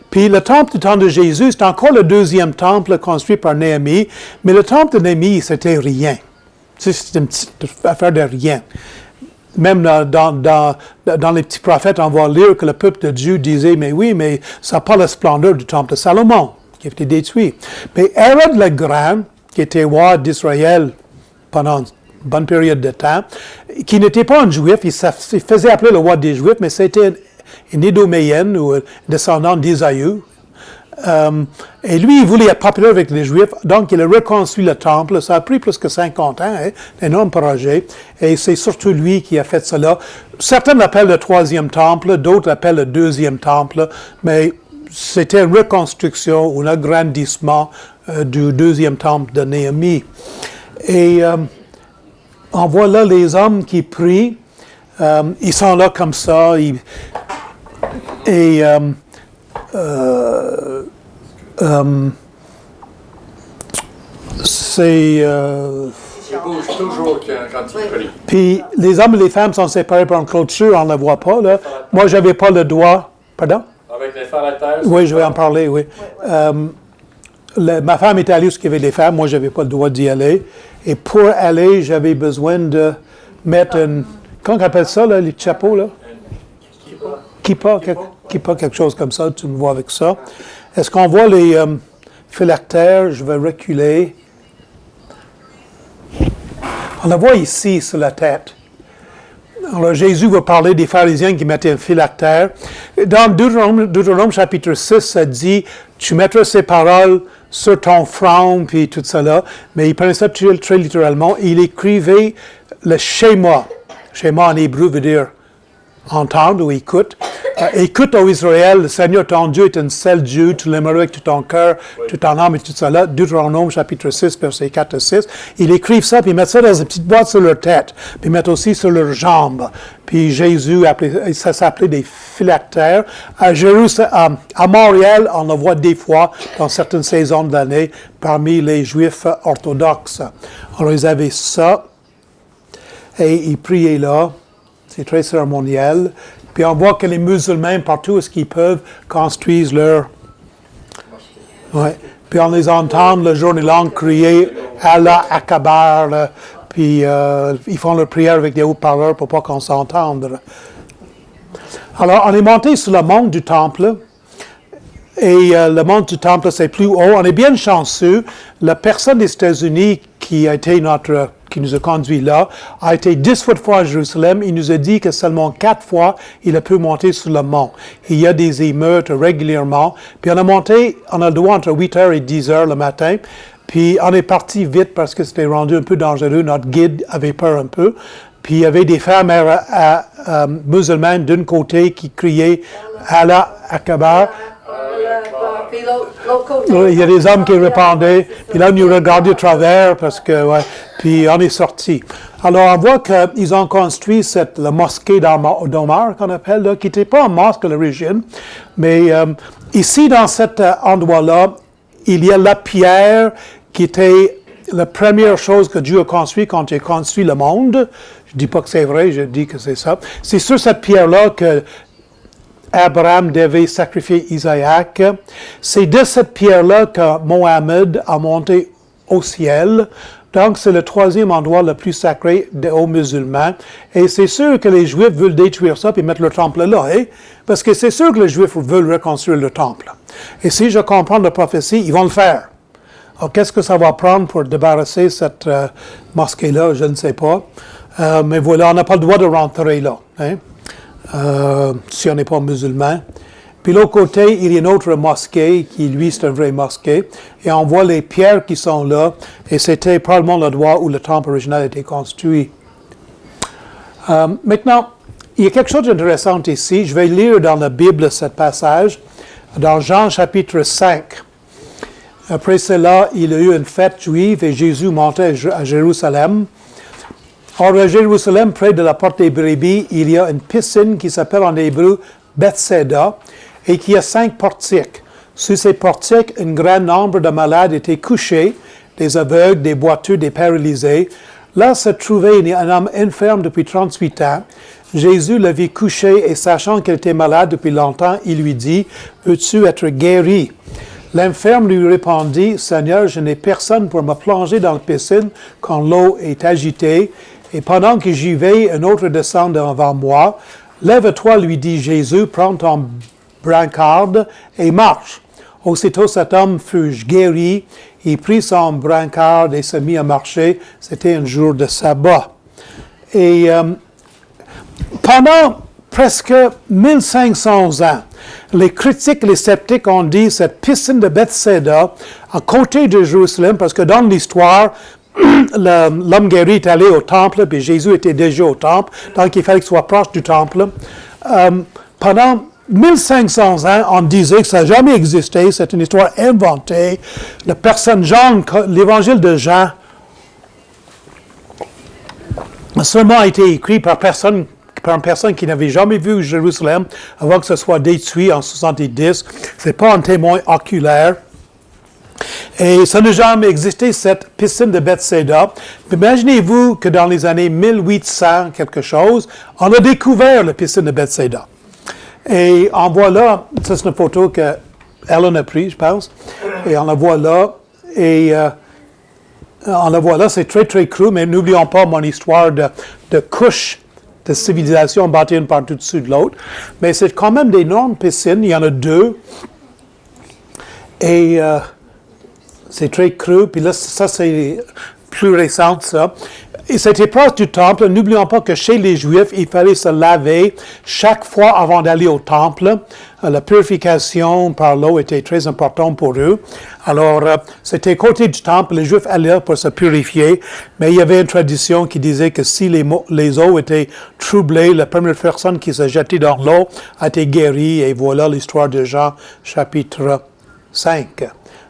Puis le temple du temps de Jésus, c'est encore le 2e temple construit par Néhémie. Mais le temple de Néhémie, c'était rien. C'est une petite affaire de rien. Même dans les petits prophètes, on va lire que le peuple de Dieu disait, mais oui, mais ça n'a pas la splendeur du temple de Salomon, qui a été détruit. Mais Hérode le Grand, qui était roi d'Israël pendant une bonne période de temps, qui n'était pas un juif, il faisait appeler le roi des juifs, mais c'était une Édoméenne ou un descendant d'Isaïe. Et lui, il voulait être populaire avec les Juifs, donc il a reconstruit le temple. Ça a pris plus que 50 ans, hein, un énorme projet. Et c'est surtout lui qui a fait cela. Certains l'appellent le troisième temple, d'autres l'appellent le deuxième temple, mais c'était une reconstruction ou un agrandissement du deuxième temple de Néhémie. Et on voit là les hommes qui prient. Ils sont là comme ça. C'est... Il bouge toujours quand il prie. Puis les hommes et les femmes sont séparés par une clôture, on ne la voit pas, là. Moi, je n'avais pas le droit... Pardon? Avec les phylactères? Oui, je vais en parler, oui. Ma femme était allée où il y avait les femmes, moi, je n'avais pas le droit d'y aller. Et pour aller, j'avais besoin de mettre une... Comment on appelle ça, là, les chapeaux, là? Kippa, quelque chose comme ça, tu me vois avec ça. Est-ce qu'on voit les phylactères? Je vais reculer. On la voit ici sur la tête. Alors Jésus va parler des pharisiens qui mettaient un phylactère. Dans Deutéronome chapitre 6, ça dit, tu mettras ces paroles sur ton front, puis tout cela. Mais il prenait ça très littéralement. Il écrivait le schéma. Schéma en hébreu veut dire entendre ou écoute. Écoute, ô Israël, le Seigneur ton Dieu est un seul Dieu, tu l'aimeras avec tout ton cœur, toute ton âme et tout cela. Deutéronome chapitre 6, versets 4 et 6. Ils écrivent ça, puis ils mettent ça dans une petite boîte sur leur tête, puis ils mettent aussi sur leurs jambes. Puis Jésus, ça s'appelait des phylactères. À Jérusalem, à Montréal, on le voit des fois dans certaines saisons de l'année parmi les Juifs orthodoxes. Alors ils avaient ça, et ils priaient là. C'est très cérémoniel. Puis on voit que les musulmans, partout où ils peuvent, construisent leur... Ouais. Puis on les entend le journée longue crier « Allah Akbar », puis ils font leur prière avec des haut-parleurs pour pas qu'on s'entende. Alors, on est monté sur le mont du temple, et le mont du temple, c'est plus haut. On est bien chanceux. La personne des États-Unis qui nous a conduits là, a été 10 fois à Jérusalem. Il nous a dit que seulement 4 fois, il a pu monter sur le mont. Il y a des émeutes régulièrement. Puis on a le droit entre 8h et 10h le matin. Puis on est parti vite parce que c'était rendu un peu dangereux. Notre guide avait peur un peu. Puis il y avait des femmes musulmanes d'un côté qui criaient « Allah Akbar ». Il y a des hommes qui répondaient, puis là, on nous regardait à travers, parce que, ouais, puis on est sortis. Alors, on voit qu'ils ont construit la mosquée d'Omar, qu'on appelle, là, qui n'était pas un mosque à l'origine, mais ici, dans cet endroit-là, il y a la pierre qui était la première chose que Dieu a construite quand il a construit le monde. Je ne dis pas que c'est vrai, je dis que c'est ça. C'est sur cette pierre-là que Abraham devait sacrifier Isaac. C'est de cette pierre-là que Mohammed a monté au ciel. Donc, c'est le 3e endroit le plus sacré aux musulmans. Et c'est sûr que les Juifs veulent détruire ça et mettre le temple là, hein? Parce que c'est sûr que les Juifs veulent reconstruire le temple. Et si je comprends la prophétie, ils vont le faire. Alors, qu'est-ce que ça va prendre pour débarrasser cette mosquée-là? Je ne sais pas. Mais voilà, on n'a pas le droit de rentrer là, hein? Si on n'est pas musulman. Puis l'autre côté, il y a une autre mosquée qui, lui, c'est une vraie mosquée. Et on voit les pierres qui sont là. Et c'était probablement l'endroit où le temple original a été construit. Maintenant, il y a quelque chose d'intéressant ici. Je vais lire dans la Bible ce passage. Dans Jean chapitre 5. Après cela, il y a eu une fête juive et Jésus montait à Jérusalem. Or, à Jérusalem, près de la porte des brebis, il y a une piscine qui s'appelle en hébreu Bethsaida et qui a 5 portiques. Sur ces portiques, un grand nombre de malades étaient couchés, des aveugles, des boiteux, des paralysés. Là se trouvait un homme infirme depuis 38 ans. Jésus le vit couché et sachant qu'il était malade depuis longtemps, il lui dit « Veux-tu être guéri ?» L'infirme lui répondit, « Seigneur, je n'ai personne pour me plonger dans la piscine quand l'eau est agitée, et pendant que j'y vais, un autre descend devant moi. Lève-toi, lui dit Jésus, prends ton brancarde et marche. » Aussitôt cet homme fut guéri, il prit son brancarde et se mit à marcher. C'était un jour de sabbat. Et pendant presque 1500 ans, les critiques, les sceptiques ont dit cette piscine de Bethsaida, à côté de Jérusalem, parce que dans l'histoire, l'homme guéri est allé au temple, puis Jésus était déjà au temple, donc il fallait qu'il soit proche du temple. Pendant 1500 ans, on disait que ça n'a jamais existé, c'est une histoire inventée. La personne Jean, l'évangile de Jean, seulement a été écrit par une personne qui n'avait jamais vu Jérusalem avant que ce soit détruit en 70. Ce n'est pas un témoin oculaire. Et ça n'a jamais existé, cette piscine de Bethsaida. Imaginez-vous que dans les années 1800 quelque chose, on a découvert la piscine de Bethsaida. Et on voit là, ça c'est une photo que Ellen a prise, je pense, et on la voit là, et on la voit là, c'est très très cru, mais n'oublions pas mon histoire de couches de civilisation bâties une par-dessus de l'autre. Mais c'est quand même d'énormes piscines, il y en a deux, et c'est très cru, puis là, ça c'est plus récent, ça. Et c'était proche du temple. N'oublions pas que chez les Juifs, il fallait se laver chaque fois avant d'aller au temple. La purification par l'eau était très importante pour eux. Alors, c'était côté du temple. Les Juifs allaient pour se purifier. Mais il y avait une tradition qui disait que si les eaux étaient troublées, la première personne qui se jetait dans l'eau a été guérie. Et voilà l'histoire de Jean, chapitre 5.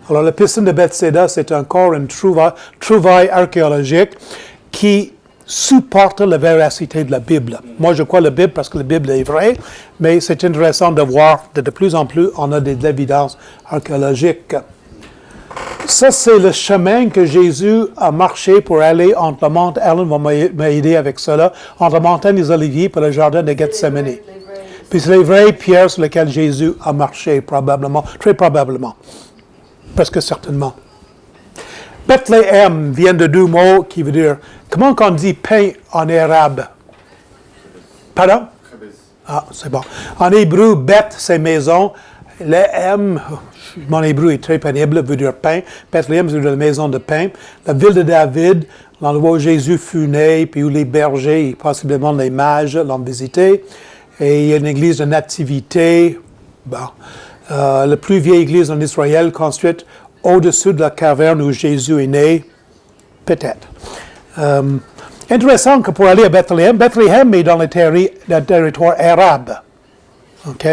Alors, la piscine de Bethsaida, c'est encore une trouvaille archéologique qui supporte la véracité de la Bible. Moi, je crois la Bible parce que la Bible est vraie, mais c'est intéressant de voir que de plus en plus, on a des évidences archéologiques. Ça, c'est le chemin que Jésus a marché pour aller entre la montagne, Ellen va m'aider avec cela, entre la montagne des Oliviers et le jardin de Gethsemane. Puis c'est les vraies pierres sur lesquelles Jésus a marché, probablement, très probablement, presque certainement. Bethléem vient de deux mots qui veut dire, comment on dit pain en arabe? Pardon? Ah, c'est bon. En hébreu, Beth, c'est maison. Le M, mon hébreu est très pénible, veut dire pain. Bethléem, c'est la maison de pain. La ville de David, l'endroit où Jésus fut né, puis où les bergers et possiblement les mages l'ont visité. Et il y a une église de nativité. Bon. La plus vieille église en Israël, construite au-dessus de la caverne où Jésus est né, peut-être. Intéressant que pour aller à Bethléem est dans le territoire arabe. OK?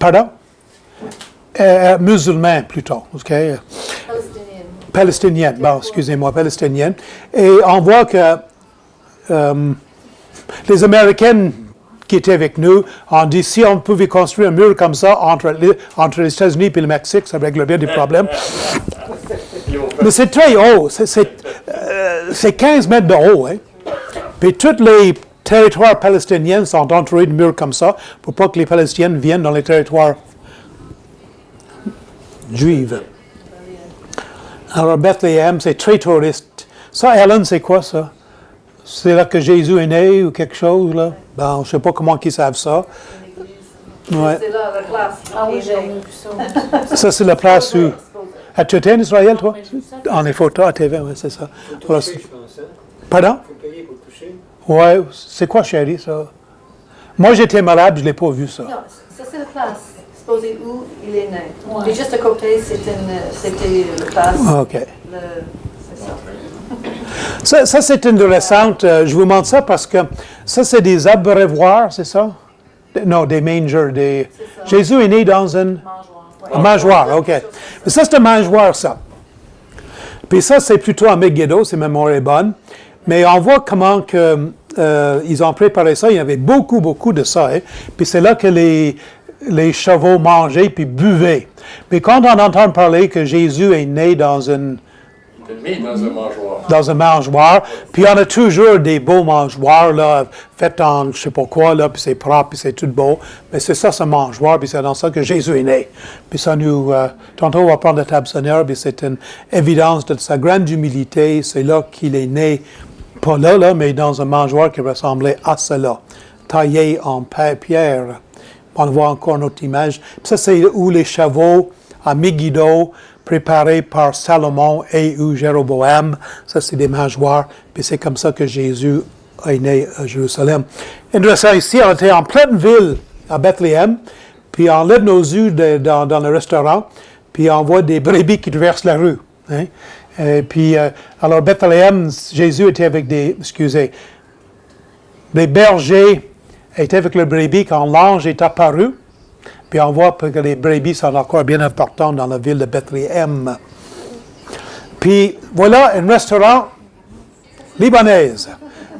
Pardon? Musulman, plutôt. OK? Palestinienne. Bon, excusez-moi, palestinienne. Et on voit que les Américains qui étaient avec nous ont dit si on pouvait construire un mur comme ça entre les États-Unis et le Mexique, ça réglerait bien des problèmes. Mais c'est très haut. C'est 15 mètres de haut. Hein? Puis tous les territoires palestiniens sont entourés de murs comme ça pour pas que les Palestiniens viennent dans les territoires juifs. Alors, Bethléem, c'est très touriste. Ça, Ellen, c'est quoi ça? C'est là que Jésus est né ou quelque chose, là? Bon, je ne sais pas comment ils savent ça. Ouais. C'est là la place. Ah oui, j'ai vu ça. Ça, c'est la place où... As-tu été en Israël, toi? En les photos à TV, oui, c'est ça. Voilà. Pardon? Il faut payer pour toucher. Oui, c'est quoi, chérie, ça? Moi, j'étais malade, je ne l'ai pas vu, ça. Non, ça c'est la place. Supposé où il est né. Et juste à côté, c'était la place. OK. C'est ça. Ça, c'est intéressant. Je vous montre ça parce que ça, c'est des abreuvoirs, c'est ça? Non, des mangers. Jésus est né dans un mangeoire, OK. Mais ça, c'est un mangeoire, ça. Puis ça, c'est plutôt à Megiddo, si ma mémoire est bonne. Mais on voit comment que, ils ont préparé ça. Il y avait beaucoup, beaucoup de ça. Hein? Puis c'est là que les chevaux mangeaient puis buvaient. Mais quand on entend parler que Jésus est né dans une mis dans un mangeoire. Dans un mangeoire. Puis on a toujours des beaux mangeoires, là, faits en je sais pas quoi, là, puis c'est propre, puis c'est tout beau. Mais c'est ça, ce mangeoire, puis c'est dans ça que Jésus est né. Puis ça nous... tantôt, on va prendre la table Seigneur, puis c'est une évidence de sa grande humilité. C'est là qu'il est né, pas là, mais dans un mangeoire qui ressemblait à cela, taillé en pierre. On voit encore notre image. Puis ça, c'est où les chevaux à Megiddo, préparés par Salomon et ou Jéroboam. Ça, c'est des mangeoires. Puis c'est comme ça que Jésus est né à Jérusalem. Intéressant, ici, on était en pleine ville, à Bethléem, puis on lève nos yeux dans le restaurant, puis on voit des brebis qui traversent la rue. Hein? Alors, Bethléem, Jésus était avec des bergers étaient avec le brebis quand l'ange est apparu. Puis on voit que les brebis sont encore bien importants dans la ville de Bethléem. Puis voilà un restaurant libanais.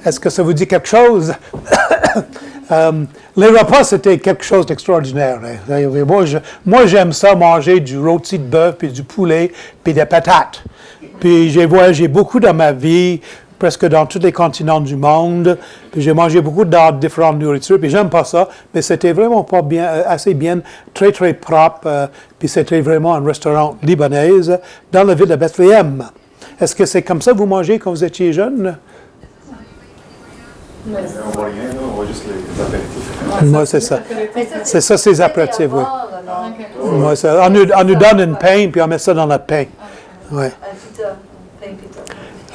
Est-ce que ça vous dit quelque chose? Les repas, c'était quelque chose d'extraordinaire. Moi, j'aime ça, manger du rôti de bœuf, puis du poulet, puis des patates. Puis j'ai voyagé beaucoup dans ma vie, presque dans tous les continents du monde. Puis j'ai mangé beaucoup de différentes nourritures. Puis j'aime pas ça, mais c'était vraiment pas bien, assez bien, très très propre. Puis c'était vraiment un restaurant libanais dans la ville de Bethléem. Est-ce que c'est comme ça que vous mangez quand vous étiez jeune? On voit rien, là, on voit juste les apéritifs. Moi, c'est ça. Mais C'est ça, ces apéritifs, oui. Moi, on nous donne une pain, puis on met ça dans le pain. Ouais.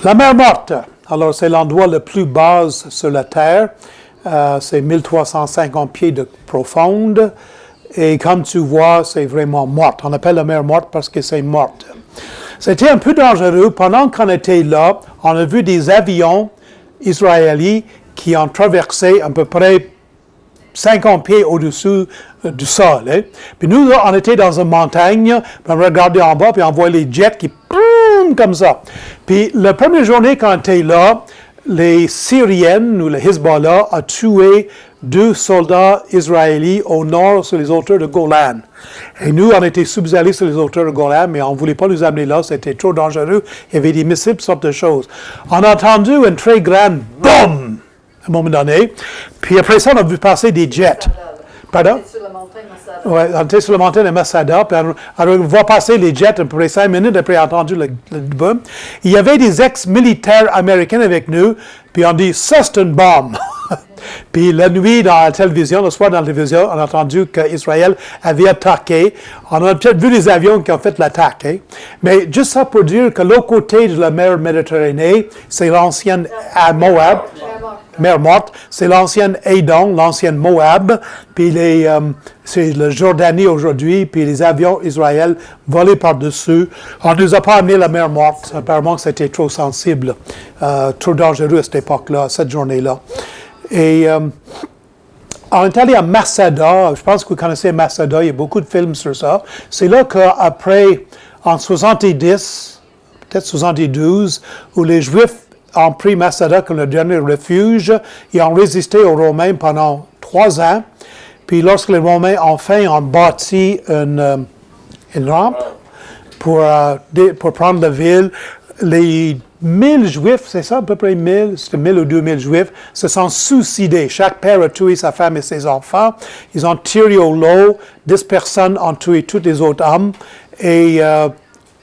La mer Morte, alors c'est l'endroit le plus bas sur la terre. C'est 1350 pieds de profonde. Et comme tu vois, c'est vraiment morte. On appelle la mer Morte parce que c'est morte. C'était un peu dangereux. Pendant qu'on était là, on a vu des avions israéliens qui ont traversé à peu près 50 pieds au-dessus du sol. Hein. Puis nous, là, on était dans une montagne, puis on regardait en bas, puis on voyait les jets qui comme ça. Puis la première journée quand on était là, les Syriennes ou le Hezbollah a tué 2 soldats israéliens au nord sur les hauteurs de Golan. Et nous, on était allés sur les hauteurs de Golan, mais on ne voulait pas nous amener là, c'était trop dangereux. Il y avait des missiles, toutes sortes de choses. On a entendu un très grand boum à un moment donné. Puis après ça, on a vu passer des jets. Pardon? Sur la montagne Masada. Oui, on était sur la montagne de Masada, puis on voit passer les jets à peu près 5 minutes après avoir entendu le boom. Il y avait des ex-militaires américains avec nous, puis on dit « ça, c'est une bombe ». Puis la nuit, dans la télévision, le soir dans la télévision, on a entendu qu'Israël avait attaqué. On a peut-être vu les avions qui ont fait l'attaque. Hein? Mais juste ça pour dire que l'autre côté de la mer Méditerranée, c'est l'ancienne Moab. Mer Morte, c'est l'ancienne Édom, l'ancienne Moab, puis c'est le Jordanie aujourd'hui, puis les avions Israël volaient par-dessus. On ne nous a pas amené la mer Morte, apparemment que c'était trop sensible, trop dangereux à cette époque-là, cette journée-là. Et on est allé à Masada, je pense que vous connaissez Masada, il y a beaucoup de films sur ça. C'est là qu'après, en 70, peut-être 72, où les Juifs ont pris Masada comme le dernier refuge. Ils ont résisté aux Romains pendant 3 ans. Puis lorsque les Romains ont bâti une rampe pour prendre la ville, les 1000 Juifs, c'est ça à peu près 1000, c'était 1000 ou 2000 Juifs, se sont suicidés. Chaque père a tué sa femme et ses enfants. Ils ont tiré au lot. 10 personnes ont tué tous les autres hommes. Et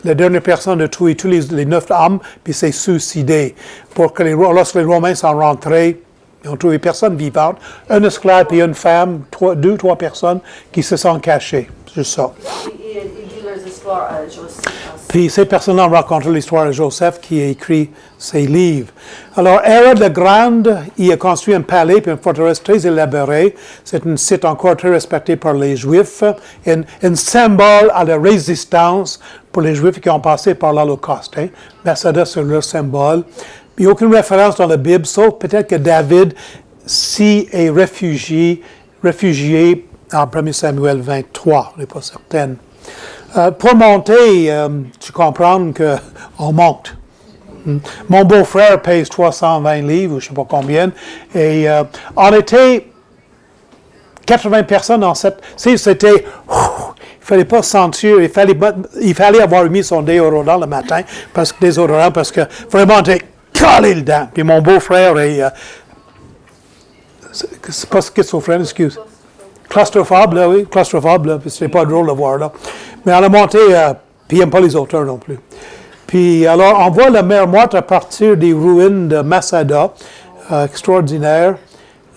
la dernière personne a tué tous les 9 hommes, puis s'est suicidé. Lorsque les Romains sont rentrés, ils ont trouvé personne vivante. Un esclave et une femme, 2 ou 3 personnes qui se sont cachées. C'est ça. Il dit leurs histoires à Joseph. Puis ces personnes-là ont raconté l'histoire de Joseph qui a écrit ces livres. Alors, Hérode le Grand, il a construit un palais et une forteresse très élaborée. C'est un site encore très respecté par les Juifs, un symbole à la résistance pour les Juifs qui ont passé par l'Holocauste. Hein. Masada, c'est leur symbole. Il n'y a aucune référence dans la Bible, sauf peut-être que David s'y est réfugié en 1 Samuel 23, je n'ai pas certaine. Pour monter, tu comprends qu'on monte. Mon beau-frère pèse 320 livres, ou je ne sais pas combien, et on était 80 personnes dans cette... C'était... Il fallait pas sentir, il fallait avoir mis son déodorant le matin, parce que vraiment, t'es collé dedans. Puis mon beau-frère c'est pas schizophrène, excuse. Claustrophobe, là, oui, claustrophobe, là, puis c'est pas drôle de voir, là. Mais on a monté, puis il n'aime pas les auteurs non plus. Puis alors, on voit la mer Morte à partir des ruines de Masada, extraordinaire.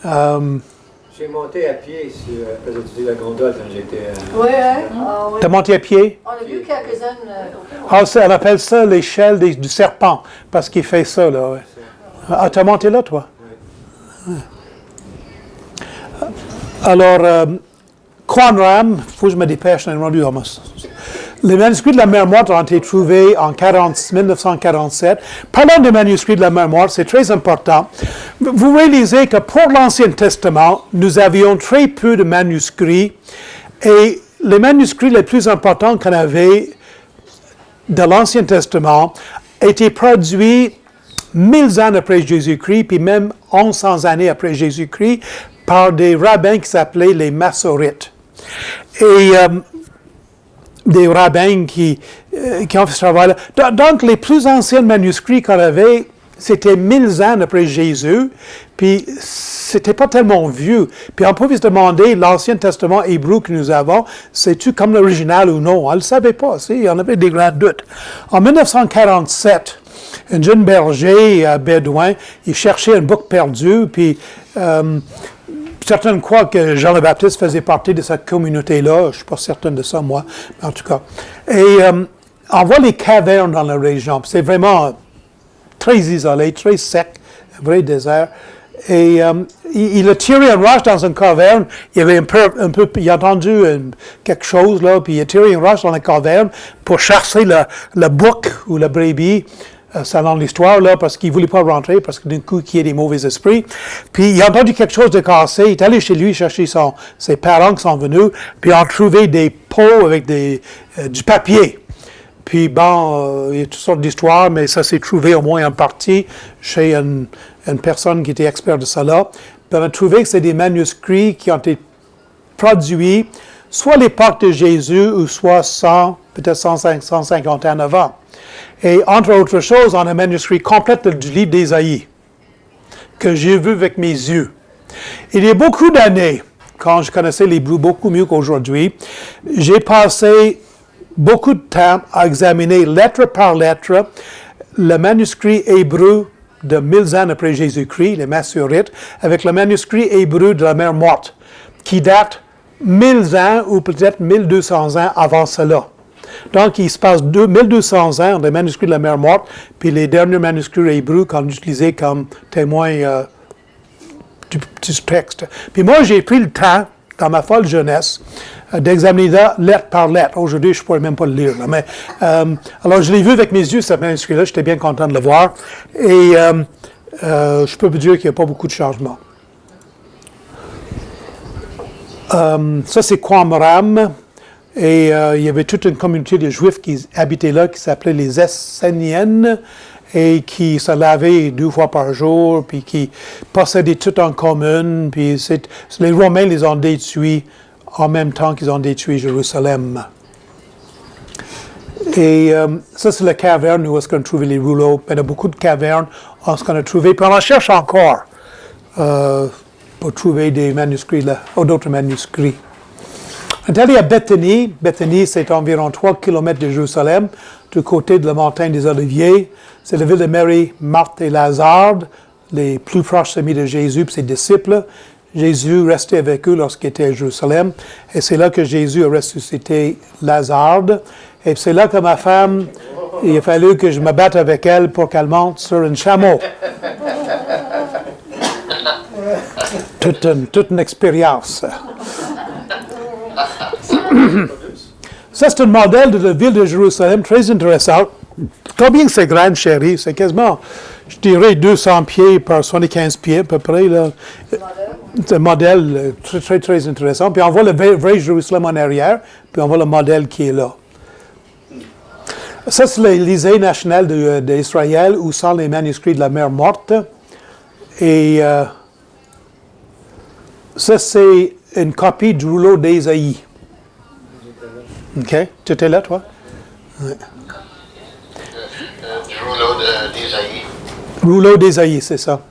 J'ai monté à pied sur la gondole quand j'étais. Oui, oui. T'as monté à pied? On a vu quelques-unes. On appelle ça l'échelle du serpent, parce qu'il fait ça, là. Ouais. Ah, t'as monté là, toi? Oui. Alors, Qumran, il faut que je me dépêche, on est rendu à les manuscrits de la mer Morte ont été trouvés en 1947. Parlons des manuscrits de la mer Morte, c'est très important. Vous réalisez que pour l'Ancien Testament, nous avions très peu de manuscrits et les manuscrits les plus importants qu'on avait de l'Ancien Testament étaient produits 1000 ans après Jésus-Christ, puis même 1100 années après Jésus-Christ, par des rabbins qui s'appelaient les Massorites. Et des rabbins qui ont fait ce travail-là. Donc, les plus anciens manuscrits qu'on avait, c'était 1000 ans après Jésus, puis c'était pas tellement vieux. Puis on pouvait se demander, l'Ancien Testament hébreu que nous avons, c'est-tu comme l'original ou non? On ne le savait pas, on avait des grands doutes. En 1947, un jeune berger bédouin, il cherchait un bouc perdu, puis certains croient que Jean le Baptiste faisait partie de cette communauté-là. Je ne suis pas certain de ça, moi, mais en tout cas. Et on voit les cavernes dans la région. C'est vraiment très isolé, très sec, un vrai désert. Et il a tiré une roche dans une caverne. Il avait il a entendu quelque chose, là, puis il a tiré une roche dans la caverne pour chasser le bouc ou le brebis. Selon l'histoire, là, parce qu'il ne voulait pas rentrer, parce que d'un coup, il y a des mauvais esprits. Puis, il a entendu quelque chose de cassé. Il est allé chez lui chercher ses parents qui sont venus, puis ils ont trouvé des pots avec du papier. Puis, bon, il y a toutes sortes d'histoires, mais ça s'est trouvé au moins en partie chez une personne qui était expert de ça là. Puis, on a trouvé que c'est des manuscrits qui ont été produits soit à l'époque de Jésus, ou soit 100, peut-être 150 ans avant. Et entre autres choses, on a un manuscrit complet du livre d'Ésaïe, que j'ai vu avec mes yeux. Il y a beaucoup d'années, quand je connaissais l'hébreu beaucoup mieux qu'aujourd'hui, j'ai passé beaucoup de temps à examiner lettre par lettre le manuscrit hébreu de 1000 ans après Jésus-Christ, les Massorites, avec le manuscrit hébreu de la mer Morte, qui date 1000 ans ou peut-être 1200 ans avant cela. Donc, il se passe 1200 ans des manuscrits de la mer Morte, puis les derniers manuscrits hébreux qu'on utilisait comme témoins du texte. Puis moi, j'ai pris le temps, dans ma folle jeunesse, d'examiner ça lettre par lettre. Aujourd'hui, je ne pourrais même pas le lire. Là, mais, alors, je l'ai vu avec mes yeux, ce manuscrit-là. J'étais bien content de le voir. Et je peux vous dire qu'il n'y a pas beaucoup de changements. Ça, c'est Qumran. Et il y avait toute une communauté de Juifs qui habitaient là, qui s'appelait les Esséniennes, et qui se lavaient 2 fois par jour, puis qui possédaient tout en commun. Puis les Romains les ont détruits en même temps qu'ils ont détruit Jérusalem. Et ça, c'est la caverne où est-ce qu'on a trouvé les rouleaux. Il y a beaucoup de cavernes où est-ce qu'on a trouvé, puis on en cherche encore pour trouver des manuscrits là, ou d'autres manuscrits. On est allé à Béthanie. Béthanie, c'est environ 3 km de Jérusalem, du côté de la montagne des Oliviers. C'est la ville de Marie, Marthe et Lazare, les plus proches amis de Jésus et ses disciples. Jésus restait avec eux lorsqu'il était à Jérusalem. Et c'est là que Jésus a ressuscité Lazare. Et c'est là que ma femme, il a fallu que je me batte avec elle pour qu'elle monte sur un chameau. Toute une expérience. Ça, c'est un modèle de la ville de Jérusalem très intéressant. Combien c'est grand, chérie? C'est quasiment, je dirais, 200 pieds par 75 pieds à peu près. Là. C'est un modèle très, très, très intéressant. Puis on voit le vrai Jérusalem en arrière, puis on voit le modèle qui est là. Ça, c'est l'Élysée national d'Israël, où sont les manuscrits de la mer Morte. Et ça, c'est une copie du rouleau d'Ésaïe. OK? Tu étais là, toi? Ouais. Du rouleau d'Ésaïe. Rouleau d'Ésaïe, c'est ça.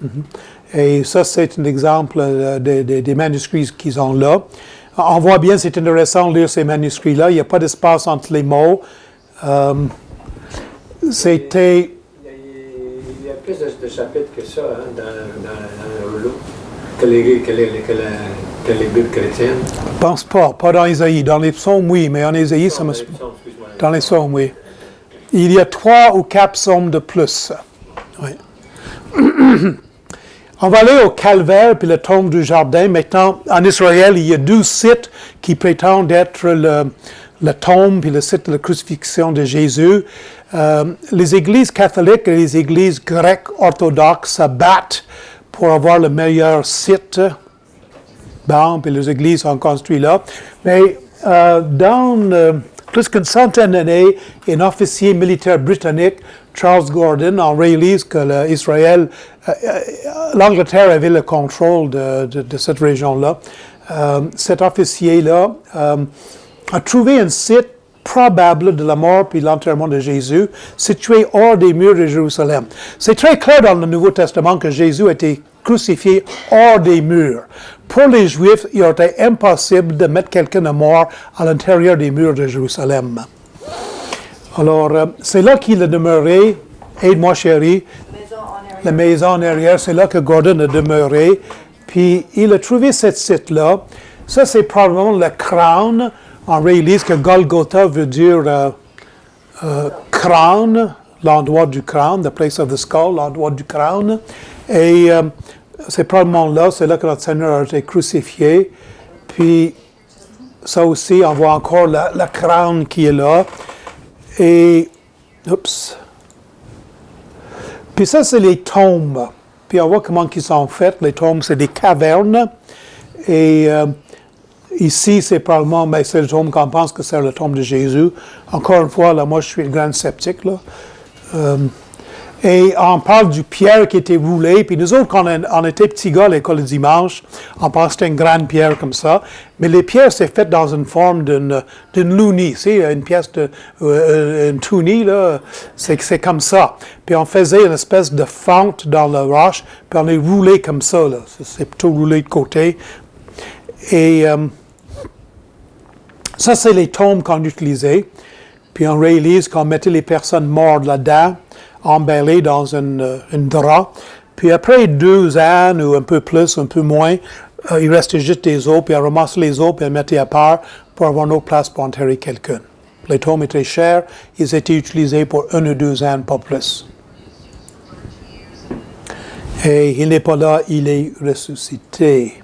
Et ça, c'est un exemple des manuscrits qu'ils ont là. On voit bien, c'est intéressant de lire ces manuscrits-là. Il n'y a pas d'espace entre les mots. C'était... Il y a plus de chapitres que ça hein, dans le rouleau que les Bibles chrétiennes. Je ne pense pas dans Ésaïe. Dans les psaumes, oui, mais en Ésaïe, ça me... Dans les psaumes, oui. Il y a 3 ou 4 psaumes de plus. Oui. On va aller au calvaire puis le tombe du jardin. Maintenant, en Israël, il y a 12 sites qui prétendent être le tombe puis le site de la crucifixion de Jésus. Les églises catholiques et les églises grecques orthodoxes se battent pour avoir le meilleur site. Bon, puis les églises sont construites là. Mais dans plus qu'une centaine d'années, un officier militaire britannique, Charles Gordon, en réalise que l'Angleterre avait le contrôle de cette région-là. Cet officier-là a trouvé un site probable de la mort puis l'enterrement de Jésus, situé hors des murs de Jérusalem. C'est très clair dans le Nouveau Testament que Jésus a été crucifié hors des murs. Pour les Juifs, il aurait été impossible de mettre quelqu'un de mort à l'intérieur des murs de Jérusalem. Alors, c'est là qu'il a demeuré. Aide-moi, chérie. La maison en arrière, c'est là que Gordon a demeuré. Puis, il a trouvé ce site-là. Ça, c'est probablement le crâne. On réalise que Golgotha veut dire crâne, l'endroit du crâne, the place of the skull, l'endroit du crâne. Et c'est probablement là, c'est là que notre Seigneur a été crucifié. Puis, ça aussi, on voit encore le crâne qui est là. Et, puis ça, c'est les tombes. Puis on voit comment ils sont faites. Les tombes, c'est des cavernes. Et ici, c'est probablement, mais c'est le tombe qu'on pense que c'est le tombe de Jésus. Encore une fois, là, moi, je suis le grand sceptique, là. Et on parle du pierre qui était roulé. Puis nous autres, quand on était petits gars à l'école le dimanche, on pensait que c'était une grande pierre comme ça. Mais les pierres, c'est fait dans une forme d'une lounie. C'est une pièce une tounie, là. C'est comme ça. Puis on faisait une espèce de fente dans la roche. Puis on les roulait comme ça, là. C'est plutôt roulé de côté. Et ça, c'est les tombes qu'on utilisait. Puis on réalise qu'on mettait les personnes mortes là-dedans, emballées dans un drap. Puis après 2 ans, ou un peu plus, un peu moins, il restait juste des os, puis on ramassait les os, puis on mettait à part pour avoir une autre place pour enterrer quelqu'un. Les tombes étaient chers, ils étaient utilisés pour 1 ou 2 ans, pas plus. Et il n'est pas là, il est ressuscité.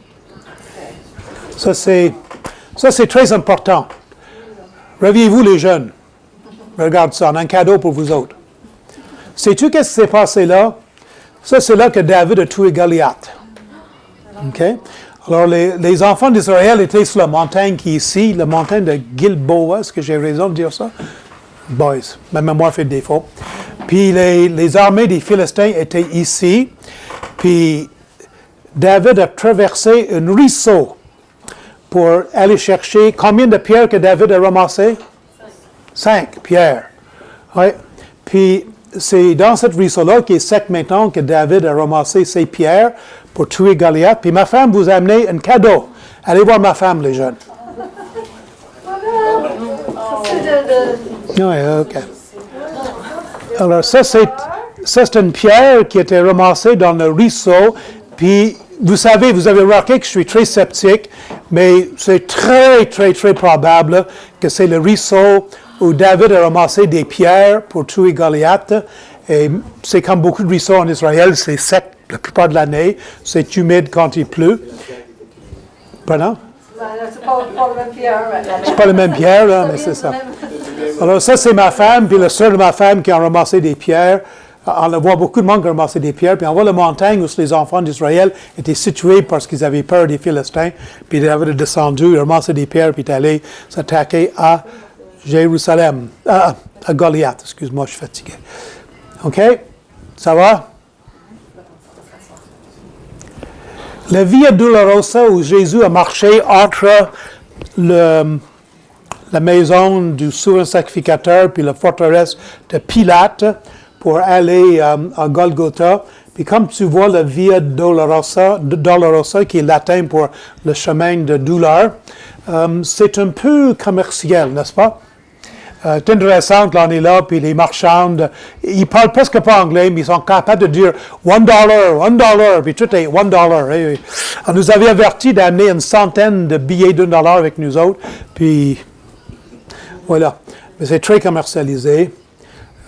Ça, c'est très important. Réveillez-vous les jeunes. Regarde ça, on a un cadeau pour vous autres. Sais-tu qu'est-ce qui s'est passé là? Ça, c'est là que David a tué Goliath. OK? Alors, les enfants d'Israël étaient sur la montagne qui est ici, la montagne de Gilboa. Est-ce que j'ai raison de dire ça? Boys, ma mémoire fait défaut. Puis, les armées des Philistins étaient ici. Puis, David a traversé un ruisseau pour aller chercher combien de pierres que David a ramassées? 5 pierres. Oui. Puis, c'est dans cette ruisseau-là qui est sec maintenant que David a ramassé ces pierres pour tuer Goliath. Puis ma femme vous a amené un cadeau. Allez voir ma femme, les jeunes. Oui, OK. Alors, ça, c'est une pierre qui a été ramassée dans le ruisseau. Puis, vous savez, vous avez remarqué que je suis très sceptique, mais c'est très, très, très probable que c'est le ruisseau où David a ramassé des pierres pour tuer Goliath. Et c'est comme beaucoup de ruisseaux en Israël, c'est sec la plupart de l'année, c'est humide quand il pleut. Pardon? C'est pas la même pierre. C'est pas la même pierre, là, mais c'est ça. Alors ça, c'est ma femme, puis le sœur de ma femme qui a ramassé des pierres. On voit beaucoup de monde qui a ramassé des pierres, puis on voit la montagne où les enfants d'Israël étaient situés parce qu'ils avaient peur des Philistins, puis David est descendu, il a ramassé des pierres, puis il est allé s'attaquer à Jérusalem, à Goliath, excuse-moi, je suis fatigué. OK? Ça va? La Via Dolorosa où Jésus a marché entre le la maison du souverain sacrificateur, puis la forteresse de Pilate pour aller à Golgotha. Puis comme tu vois la Via Dolorosa, qui est latin pour le chemin de douleur, c'est un peu commercial, n'est-ce pas? C'est intéressant que l'on est là, puis les marchands, ils parlent presque pas anglais, mais ils sont capables de dire $1, puis tout est $1. On nous avait averti d'amener une centaine de billets $1 avec nous autres, puis voilà. Mais c'est très commercialisé.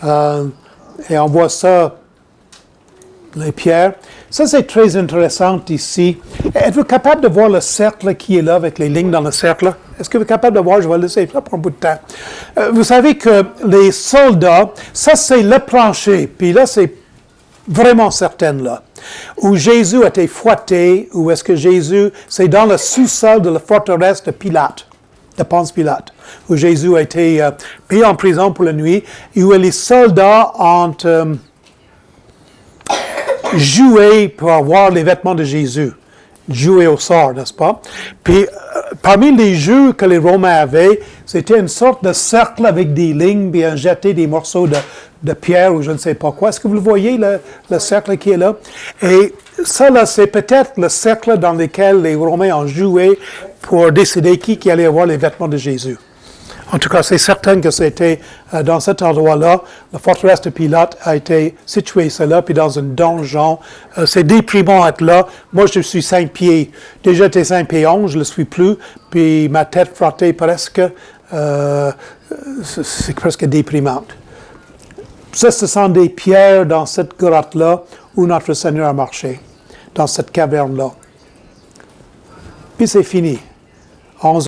Et on voit ça, les pierres. Ça, c'est très intéressant ici. Êtes-vous capable de voir le cercle qui est là avec les lignes dans le cercle? Est-ce que vous êtes capable de voir? Je vais laisser ça pour un bout de temps. Vous savez que les soldats, ça, c'est le plancher. Puis là, c'est vraiment certain, là. Où Jésus a été fouetté, ou est-ce que Jésus, c'est dans le sous-sol de la forteresse de Pilate, de Ponce Pilate, où Jésus a été mis en prison pour la nuit, et où les soldats ont joué pour avoir les vêtements de Jésus. Jouer au sort, n'est-ce pas? Puis, parmi les jeux que les Romains avaient, c'était une sorte de cercle avec des lignes, puis on jetait des morceaux de pierre ou je ne sais pas quoi. Est-ce que vous le voyez, le cercle qui est là? Et ça, là, c'est peut-être le cercle dans lequel les Romains ont joué pour décider qui allait avoir les vêtements de Jésus. En tout cas, c'est certain que c'était dans cet endroit-là. La forteresse de Pilate a été située là, puis dans un donjon. C'est déprimant d'être là. Moi, je suis 5 pieds. Déjà, j'étais 5 pieds 11, je ne le suis plus. Puis ma tête frottait presque. C'est presque déprimant. Ça, ce sont des pierres dans cette grotte-là où notre Seigneur a marché, dans cette caverne-là. Puis c'est fini.